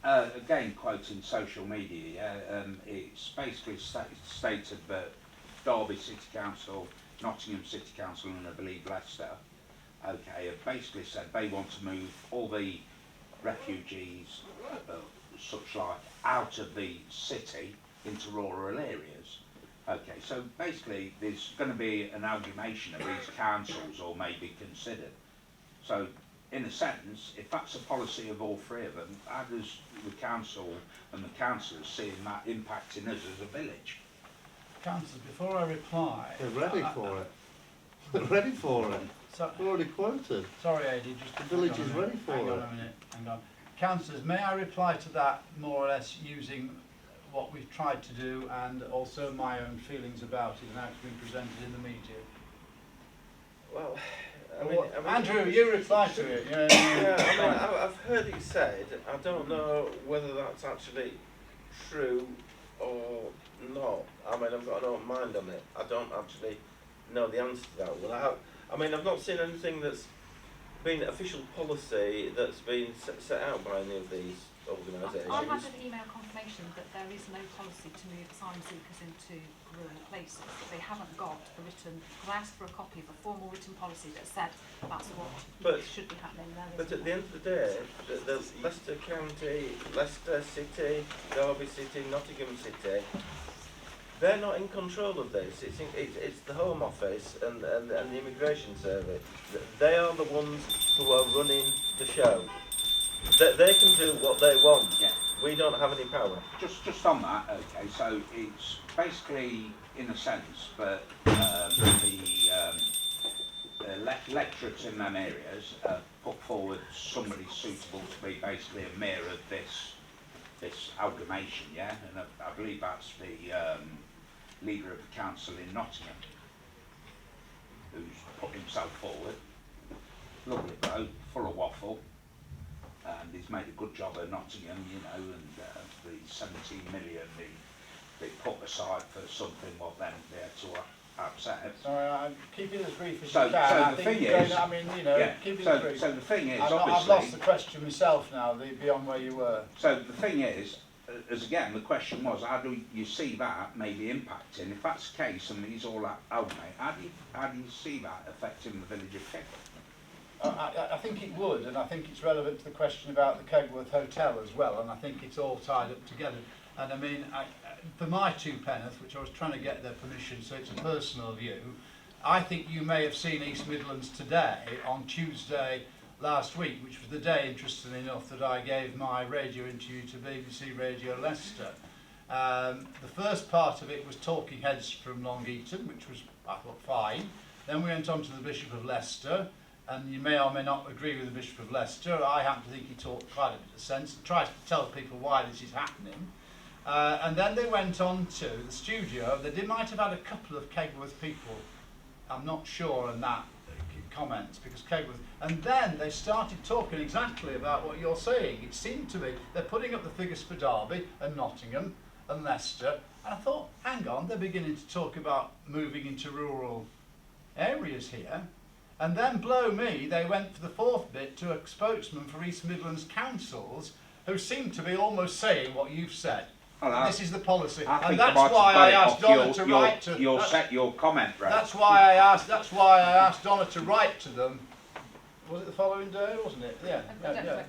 Thank you. Again, quoting social media, it's basically stated that Derby City Council, Nottingham City Council, and I believe Leicester, have basically said they want to move all the refugees, such like, out of the city into rural areas. Okay, so basically there's going to be an amalgamation of these councils, or maybe considered. So, in a sense, if that's a policy of all three of them, how does the council and the councillors seeing that impacting us as a village? Councillors, before I reply... They're ready for it. They're ready for it. So, They're already quoted. Sorry, Adi, just... The village is ready for it. Hang on a minute, hang on. Councillors, may I reply to that more or less using what we've tried to do and also my own feelings about it and how it's been presented in the media? Well... Andrew, you reply to it. I've heard it said. I don't know whether that's actually true or not. I mean, I've got an open mind on it. I don't actually know the answer to that one. I've not seen anything that's been official policy that's been set out by any of these organisations. I've had an email confirmation that there is no policy to move asylum seekers into rural places. They haven't got a written, because I asked for a copy of a formal written policy that said that's what should be happening there. But at the end of the day, the Leicester County, Leicester City, Derby City, Nottingham City, they're not in control of this. It's the Home Office and the Immigration Service. They are the ones who are running the show. They can do what they want. Yeah. We don't have any power. Just on that, okay, so it's basically, in a sense, that the lecturers in them areas put forward somebody suitable to be basically a mayor of this amalgamation, yeah? And I believe that's the leader of the council in Nottingham, who's put himself forward. Lovely bloke, full of waffle. And he's made a good job of Nottingham, you know, and the 17 million they put aside for something what then they had to upset. Sorry, I'm keeping it as brief as So you can. the thing is, I mean, you know, yeah, keep it so, as brief. so the thing is, I've obviously... lost the question myself now, beyond where you were. So the thing is, as again, the question was, how do you see that maybe impacting? If that's the case, and these all amalgamate, how do you see that affecting the village of Kegworth? I think it would, and I think it's relevant to the question about the Kegworth Hotel as well, and I think it's all tied up together. And I mean, for my two penneth, which I was trying to get their permission, so it's a personal view, I think you may have seen East Midlands Today on Tuesday last week, which was the day, interestingly enough, that I gave my radio interview to BBC Radio Leicester. The first part of it was talking heads from Long Eaton, which was, I thought, fine. Then we went on to the Bishop of Leicester, and you may or may not agree with the Bishop of Leicester. I happen to think he talked quite a bit of sense and tries to tell people why this is happening. And then they went on to the studio. They might have had a couple of Kegworth people, I'm not sure on that, comments, because Kegworth, and then they started talking exactly about what you're saying. It seemed to me they're putting up the figures for Derby and Nottingham and Leicester, and I thought, hang on, they're beginning to talk about moving into rural areas here. And then, blow me, they went for the fourth bit to a spokesman for East Midlands councils who seemed to be almost saying what you've said. Well, this is the policy, I and that's why I asked Donna to write to. Your comment, right? That's why I asked Donna to write to them. Was it the following day, wasn't it? Yeah.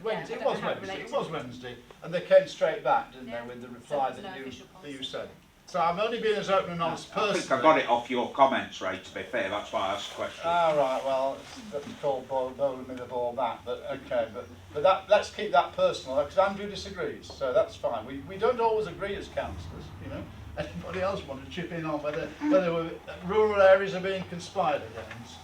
Wednesday. It was Wednesday. It was Wednesday, and they came straight back, didn't they, with the reply that you said. So I'm only being as open and honest person. I think I got it off your comments, Ray, to be fair, that's why I asked the question. Ah, right, well, it's called bowling me the ball back, but okay, but let's keep that personal, because Andrew disagrees, so that's fine. We don't always agree as councillors, you know. Anybody else want to chip in on whether rural areas are being conspired against?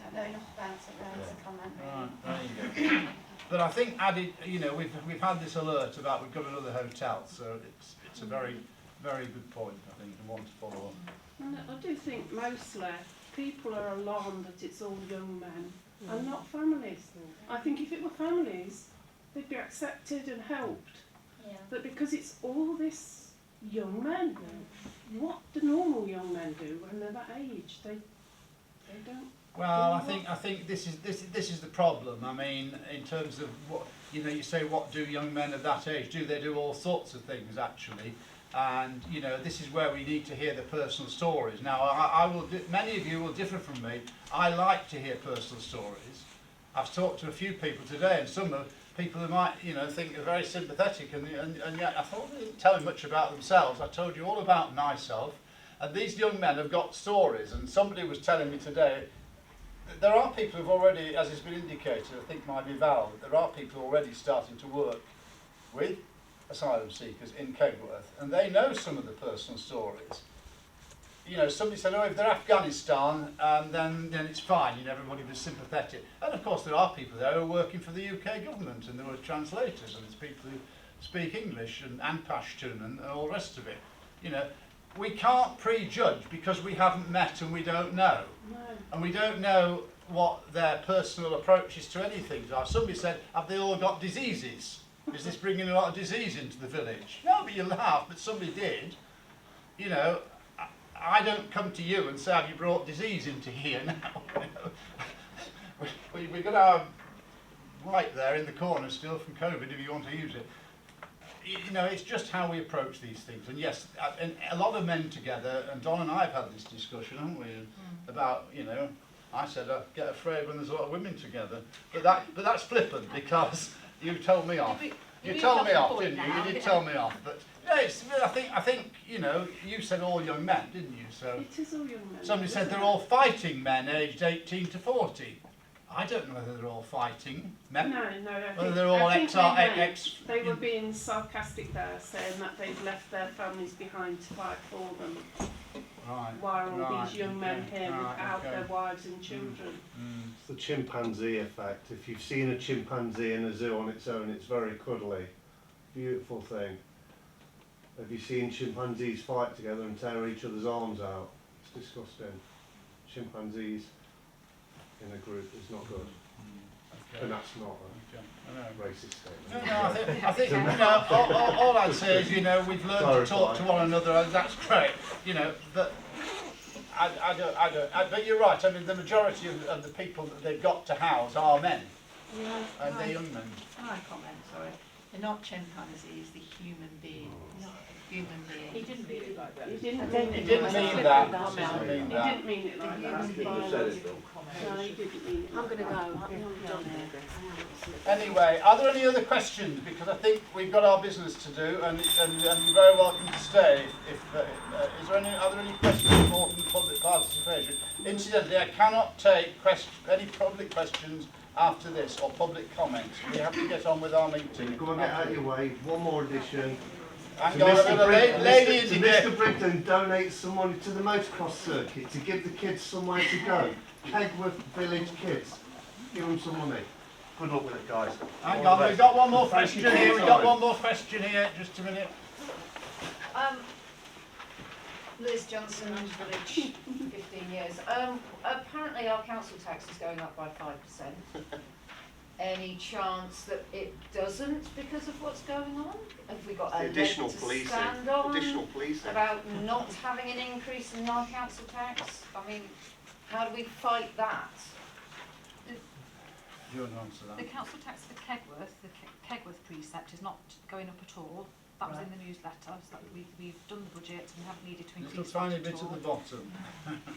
Don't know enough about it, Ray, to comment really. Right, there you go. But I think added, you know, we've had this alert about we've got another hotel, so it's a very, very good point, I think, and one to follow on. And I do think mostly people are alarmed that it's all young men and not families. I think if it were families, they'd be accepted and helped. Yeah. But because it's all this young men, what do normal young men do when they're that age? They don't. Well, I think this is the problem. I mean, in terms of what you say, what do young men of that age do? They do all sorts of things actually, and this is where we need to hear the personal stories. Now, many of you will differ from me. I like to hear personal stories. I've talked to a few people today, and some of people who might think are very sympathetic, and yet I thought they didn't tell me much about themselves. I told you all about myself, and these young men have got stories. And somebody was telling me today. There are people who've already, as has been indicated, I think might be Val, that there are people already starting to work with asylum seekers in Kegworth, and they know some of the personal stories. Somebody said, oh, if they're Afghanistan, then it's fine, everybody was sympathetic. And of course there are people there who are working for the UK government, and there were translators, and there's people who speak English and Pashtun and all the rest of it. We can't prejudge because we haven't met and we don't know. No. And we don't know what their personal approaches to anything are. Somebody said, have they all got diseases? Is this bringing a lot of disease into the village? No, but you laugh, but somebody did. I don't come to you and say, have you brought disease into here now? We've got our light there in the corner still from COVID if you want to use it. It's just how we approach these things. And yes, and a lot of men together, and Don and I have had this discussion, haven't we, about, I said I get afraid when there's a lot of women together. But that's flippant because you told me off. You told me off, didn't you? You did tell me off. But I think you said all young men, didn't you? So it is all young men. Somebody said they're all fighting men aged 18 to 40. I don't know whether they're all fighting men. No. Whether they're all ex. They were being sarcastic there, saying that they've left their families behind to fight for them. Right. Why are all these young men here without their wives and children? It's the chimpanzee effect. If you've seen a chimpanzee in a zoo on its own, it's very cuddly. Beautiful thing. Have you seen chimpanzees fight together and tear each other's arms out? It's disgusting. Chimpanzees in a group is not good. Okay. And that's not a racist statement. No, I think all I'd say is, we've learned to talk to one another, and that's great, but I don't, but you're right, I mean, the majority of the people that they've got to house are men, Yeah, and they're young men. Can I comment, sorry? They're not chimpanzees, the human beings. Human beings. He didn't mean it like that. He He didn't didn't mean mean that. He He didn't mean it like that. though. No, he didn't mean it. I'm going to go. Anyway, are there any other questions? Because I think we've got our business to do, and you're very welcome to stay. Are there any questions more from the public participation? Incidentally, I cannot take any public questions after this, or public comments. We have to get on with our meeting. Go and get out of your way. One more addition. Hang To on, Mr. lady Brigden donates some money to the motocross circuit to give the kids somewhere to go. Kegworth Village kids. Give them some money. Good luck with it, guys. Hang on, we've got one more question here. We've got one more question here. Just a minute. Liz Johnson, Village, 15 years. Apparently our council tax is going up by 5%. Any chance that it doesn't because of what's going on? Have we got a leg to stand on Additional policing. about not having an increase in our council tax? I mean, how do we fight that? Do you want to answer that? The council tax for Kegworth, the Kegworth precept is not going up at all. That was in the newsletter, so we've done the budget and we haven't needed to increase Little tiny it bit at at the all. bottom.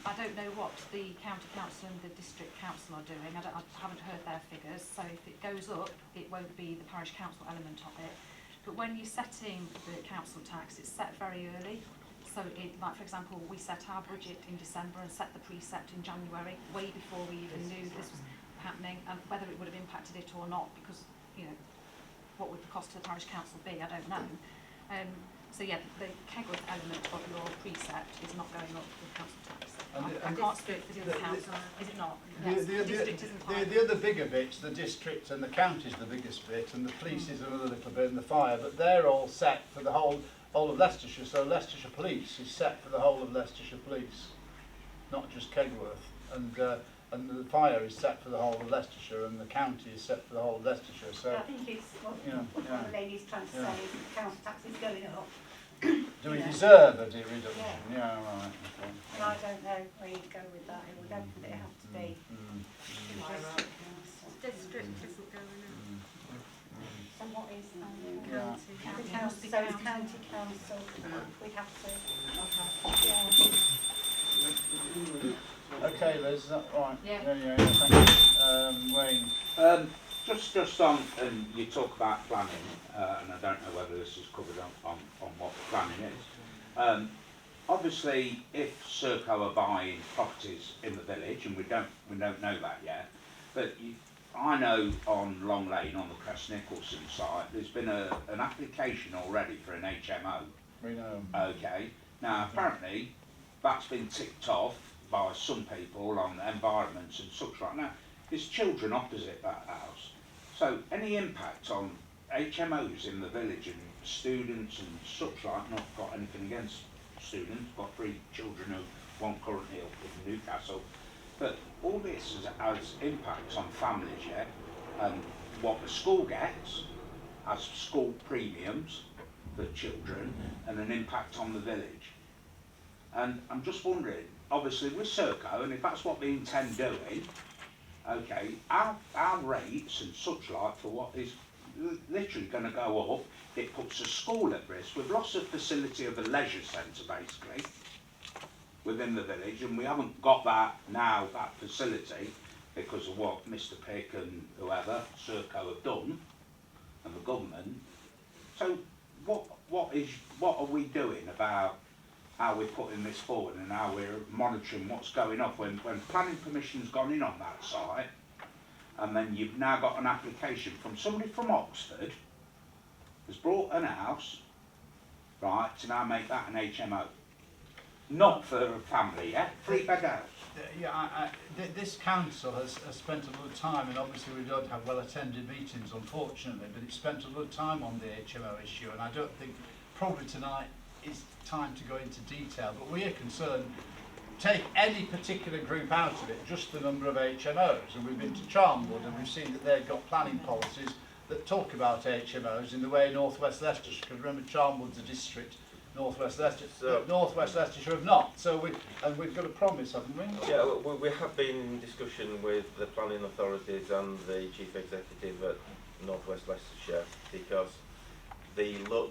I don't know what the county council and the district council are doing. I haven't heard their figures, so if it goes up, it won't be the parish council element of it. But when you're setting the council tax, it's set very early. So, like for example, we set our budget in December and set the precept in January, way before we even knew this was happening, and whether it would have impacted it or not, because, you know, what would the cost to the parish council be? I don't know. So yeah, the Kegworth element of your precept is not going up with council tax. I can't speak for the other council, is it not? Yes, the district isn't high. The other bigger bits, the district and the county is the biggest bit, and the police is another little bit, and the fire, but they're all set for the whole of Leicestershire. So Leicestershire Police is set for the whole of Leicestershire Police, not just Kegworth. And the fire is set for the whole of Leicestershire, and the county is set for the whole of Leicestershire. So I think it's what the lady's trying to say is the council tax is going up. do we deserve a reduction? Yeah, right. Okay. And I don't know where you'd go with that. It would definitely have to be. District isn't going up. So what is County. the council? So it's county council. We'd have to. Yeah. Okay, Liz, is that right? Yeah. Thank you. Wayne. Just on, and you talk about planning, and I don't know whether this is covered on what the planning is. Obviously, if Serco are buying properties in the village, and we don't know that yet, but I know on Long Lane, on the Crest Nicholson site, there's been an application already for an HMO. We know. Okay. Now, apparently, that's been ticked off by some people on environments and such like that. There's children opposite that house. So any impact on HMOs in the village and students and such like, not got anything against students, got 3 children who one currently up in Newcastle. But all this has impacts on families, yeah, and what the school gets as school premiums for children and an impact on the village. And I'm just wondering, obviously with Serco, and if that's what they intend doing, okay, our rates and such like for what is literally going to go up, it puts the school at risk. We've lost the facility of a leisure centre basically within the village, and we haven't got that now, that facility, because of what Mr Pick and whoever, Serco have done, and the government. So what are we doing about how we're putting this forward and how we're monitoring what's going on when planning permission's gone in on that site, and then you've now got an application from somebody from Oxford has brought an house, right, to now make that an HMO. Not for a family, yeah? 3-bed house. Yeah, this council has spent a lot of time, and obviously we don't have well-attended meetings, unfortunately, but it's spent a lot of time on the HMO issue, and I don't think probably tonight is time to go into detail, but we are concerned, take any particular group out of it, just the number of HMOs, and we've been to Charnwood and we've seen that they've got planning policies that talk about HMOs in the way North West Leicestershire, because remember Charnwood's a district, North West Leicestershire, but North West Leicestershire have not, so we've got a promise, haven't we? Yeah, we have been in discussion with the planning authorities and the chief executive at North West Leicestershire, because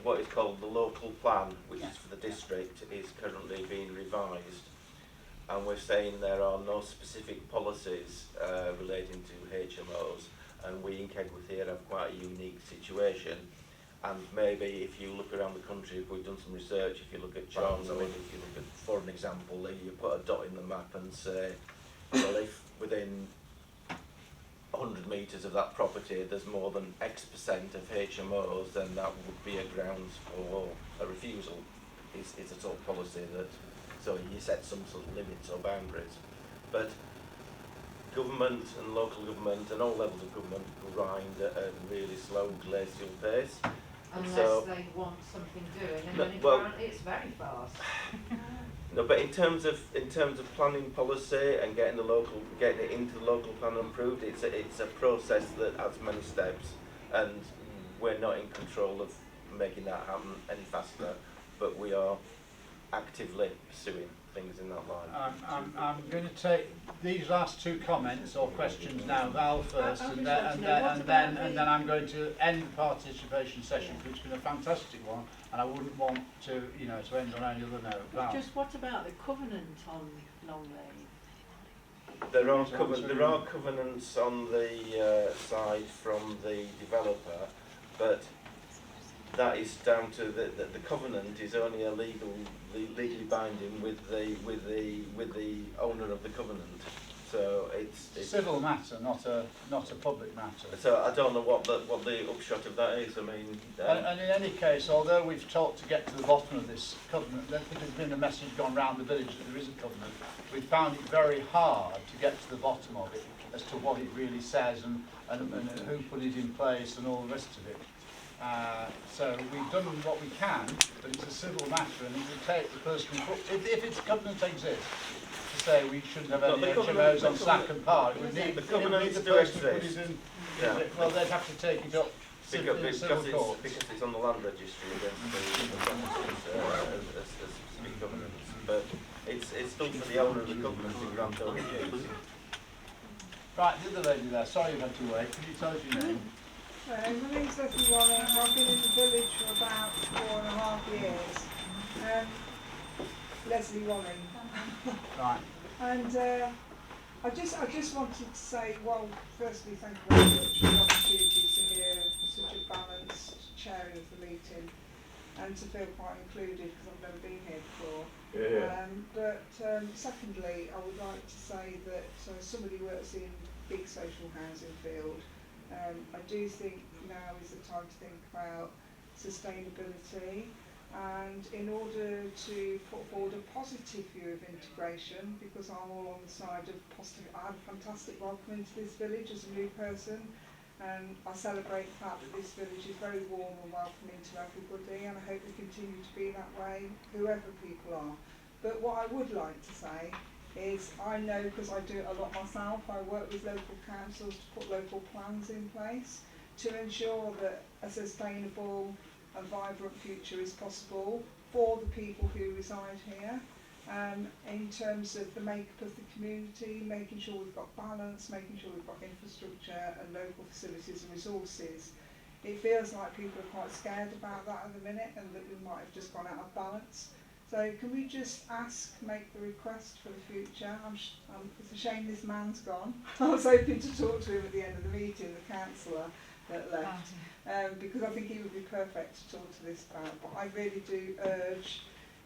what is called the local plan, which is for the district, is currently being revised, and we're saying there are no specific policies relating to HMOs, and we in Kegworth here have quite a unique situation. And maybe if you look around the country, if we've done some research, if you look at charts, I mean, if you look at, for an example, you put a dot in the map and say, well, if within 100 metres of that property there's more than X% of HMOs, then that would be a grounds for a refusal. It's a sort of policy that, so you set some sort of limits or boundaries. But government and local government and all levels of government grind at a really slow glacial pace. Unless so, they want something doing, and no, then well, apparently it's very fast. No, but in terms of planning policy and getting it into the local plan approved, it's a process that has many steps, and we're not in control of making that happen any faster. But we are actively pursuing things in that line. I'm going to take these last two comments or questions now, Val first, and then I'm going to end the participation session, which has been a fantastic one, and I wouldn't want to, to end on any other note. Val. Just what about the covenant on Long Lane? There are covenants on the side from the developer, but that is down to the covenant is only legally binding with the owner of the covenant. So it's civil matter, not a public matter. So I don't know what the upshot of that is. I mean, and in any case, although we've talked to get to the bottom of this covenant, there's been a message gone round the village that there is a covenant. We found it very hard to get to the bottom of it as to what it really says and who put it in place and all the rest of it. So we've done what we can, but it's a civil matter, and it would take the person if its covenant exists to say we shouldn't have any HMOs on Slack and Park. It would need the person to put it in. Yeah. Well, they'd have to take it up in civil court. Because it's on the land registry against the properties as specific covenants. But it's still for the owner of the covenant to grant over use. Right, the other lady there. Sorry you had to wait. Could you tell us your name? My name's Leslie Walling. I've been in the village for about 4.5 years. Leslie Walling. Right. And I just wanted to say, well, firstly, thank you very much for the opportunity to hear such a balanced chairing of the meeting and to feel quite included because I've never been here before. Yeah. But secondly, I would like to say that somebody works in big social housing field. I do think now is the time to think about sustainability, and in order to put forward a positive view of integration, because I'm all on the side of positive. I had a fantastic welcome into this village as a new person, and I celebrate the fact that this village is very warm and welcoming to everybody, and I hope we continue to be that way, whoever people are. But what I would like to say is I know, because I do it a lot myself, I work with local councils to put local plans in place to ensure that a sustainable and vibrant future is possible for the people who reside here. In terms of the makeup of the community, making sure we've got balance, making sure we've got infrastructure and local facilities and resources. It feels like people are quite scared about that at the minute, and that we might have just gone out of balance. So can we just make the request for the future? It's a shame this man's gone. I was hoping to talk to him at the end of the meeting, the councillor that left, because I think he would be perfect to talk to this about. But I really do urge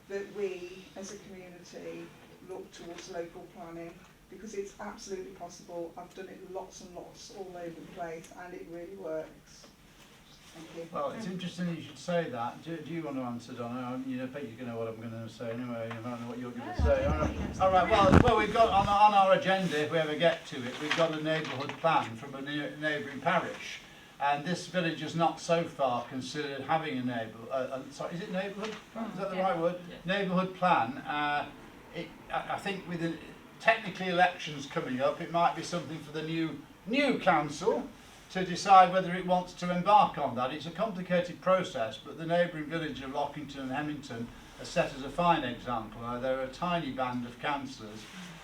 that we, as a community, look towards local planning, because it's absolutely possible. I've done it lots and lots all over the place, and it really works. Thank you. Well, it's interesting you should say that. Do you want to answer, Donna? I bet you know what I'm going to say anyway. I don't know what you're going to say. All right. Well, we've got on our agenda, if we ever get to it, we've got a neighbourhood plan from a neighbouring parish, and this village is not so far considered having a sorry, is it neighbourhood? Is that the right word? Yeah. Neighbourhood plan. I think with the technically elections coming up, it might be something for the new council to decide whether it wants to embark on that. It's a complicated process, but the neighbouring village of Lockington and Hemmington are set as a fine example. They're a tiny band of councillors.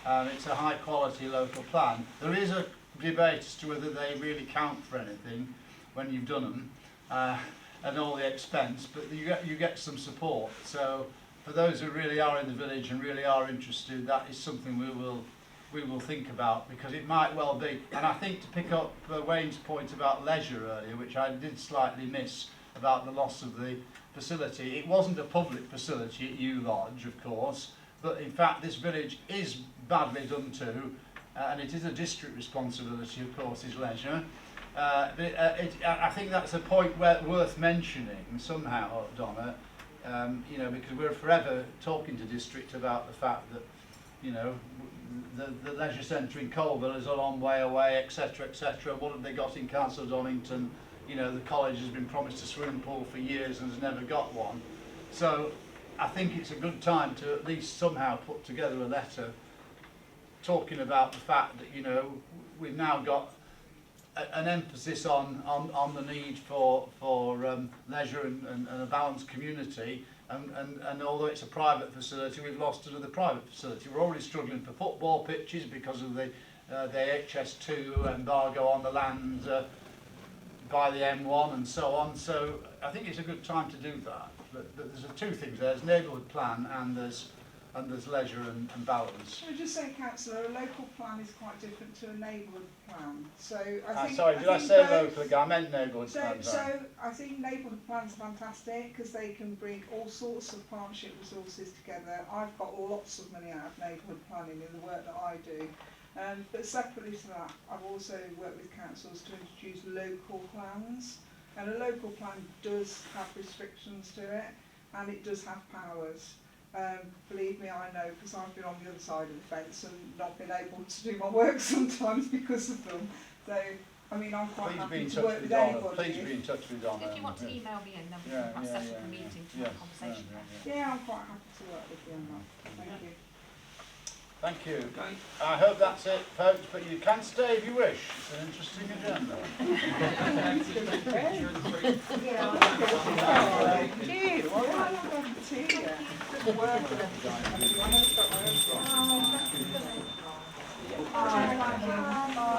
It's a high quality local plan. There is a debate as to whether they really count for anything when you've done them. and all the expense, but you get some support. So for those who really are in the village and really are interested, that is something we will think about, because it might well be. And I think, to pick up Wayne's point about leisure earlier, which I did slightly miss, about the loss of the facility, it wasn't a public facility at Yew Lodge, of course, but in fact this village is badly done to, and it is a district responsibility, of course, is leisure. I think that's a point worth mentioning somehow, Donna, you know, because we're forever talking to district about the fact that, you know, the leisure centre in Colville is a long way away, etc., etc. What have they got in Castle Donington? You know, the college has been promised a swimming pool for years and has never got one. So I think it's a good time to at least somehow put together a letter talking about the fact that, you know, we've now got an emphasis on the need for leisure and a balanced community, and although it's a private facility, we've lost another private facility. We're already struggling for football pitches because of the HS2 embargo on the land by the M1 and so on. So I think it's a good time to do that. But there's two things there: there's neighbourhood plan and there's leisure and balance. Should I just say, councillor, a local plan is quite different to a neighbourhood plan. So I think. Sorry, did I say local again? I meant neighbourhood plan. So I think neighbourhood plans are fantastic because they can bring all sorts of partnership resources together. I've got lots of money out of neighbourhood planning in the work that I do. But separately to that, I've also worked with councils to introduce local plans. And a local plan does have restrictions to it, and it does have powers. Believe me, I know, because I've been on the other side of the fence and not been able to do my work sometimes because of them. So, I mean, I'm quite happy to work with anybody. Please be in touch with Donna. If you want to email me in, then we can perhaps set up a meeting to have a conversation. Yeah, I'm quite happy to work with you on that. Thank you. Thank you. I hope that's it, folks, but you can stay if you wish. It's an interesting agenda. Thank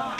you.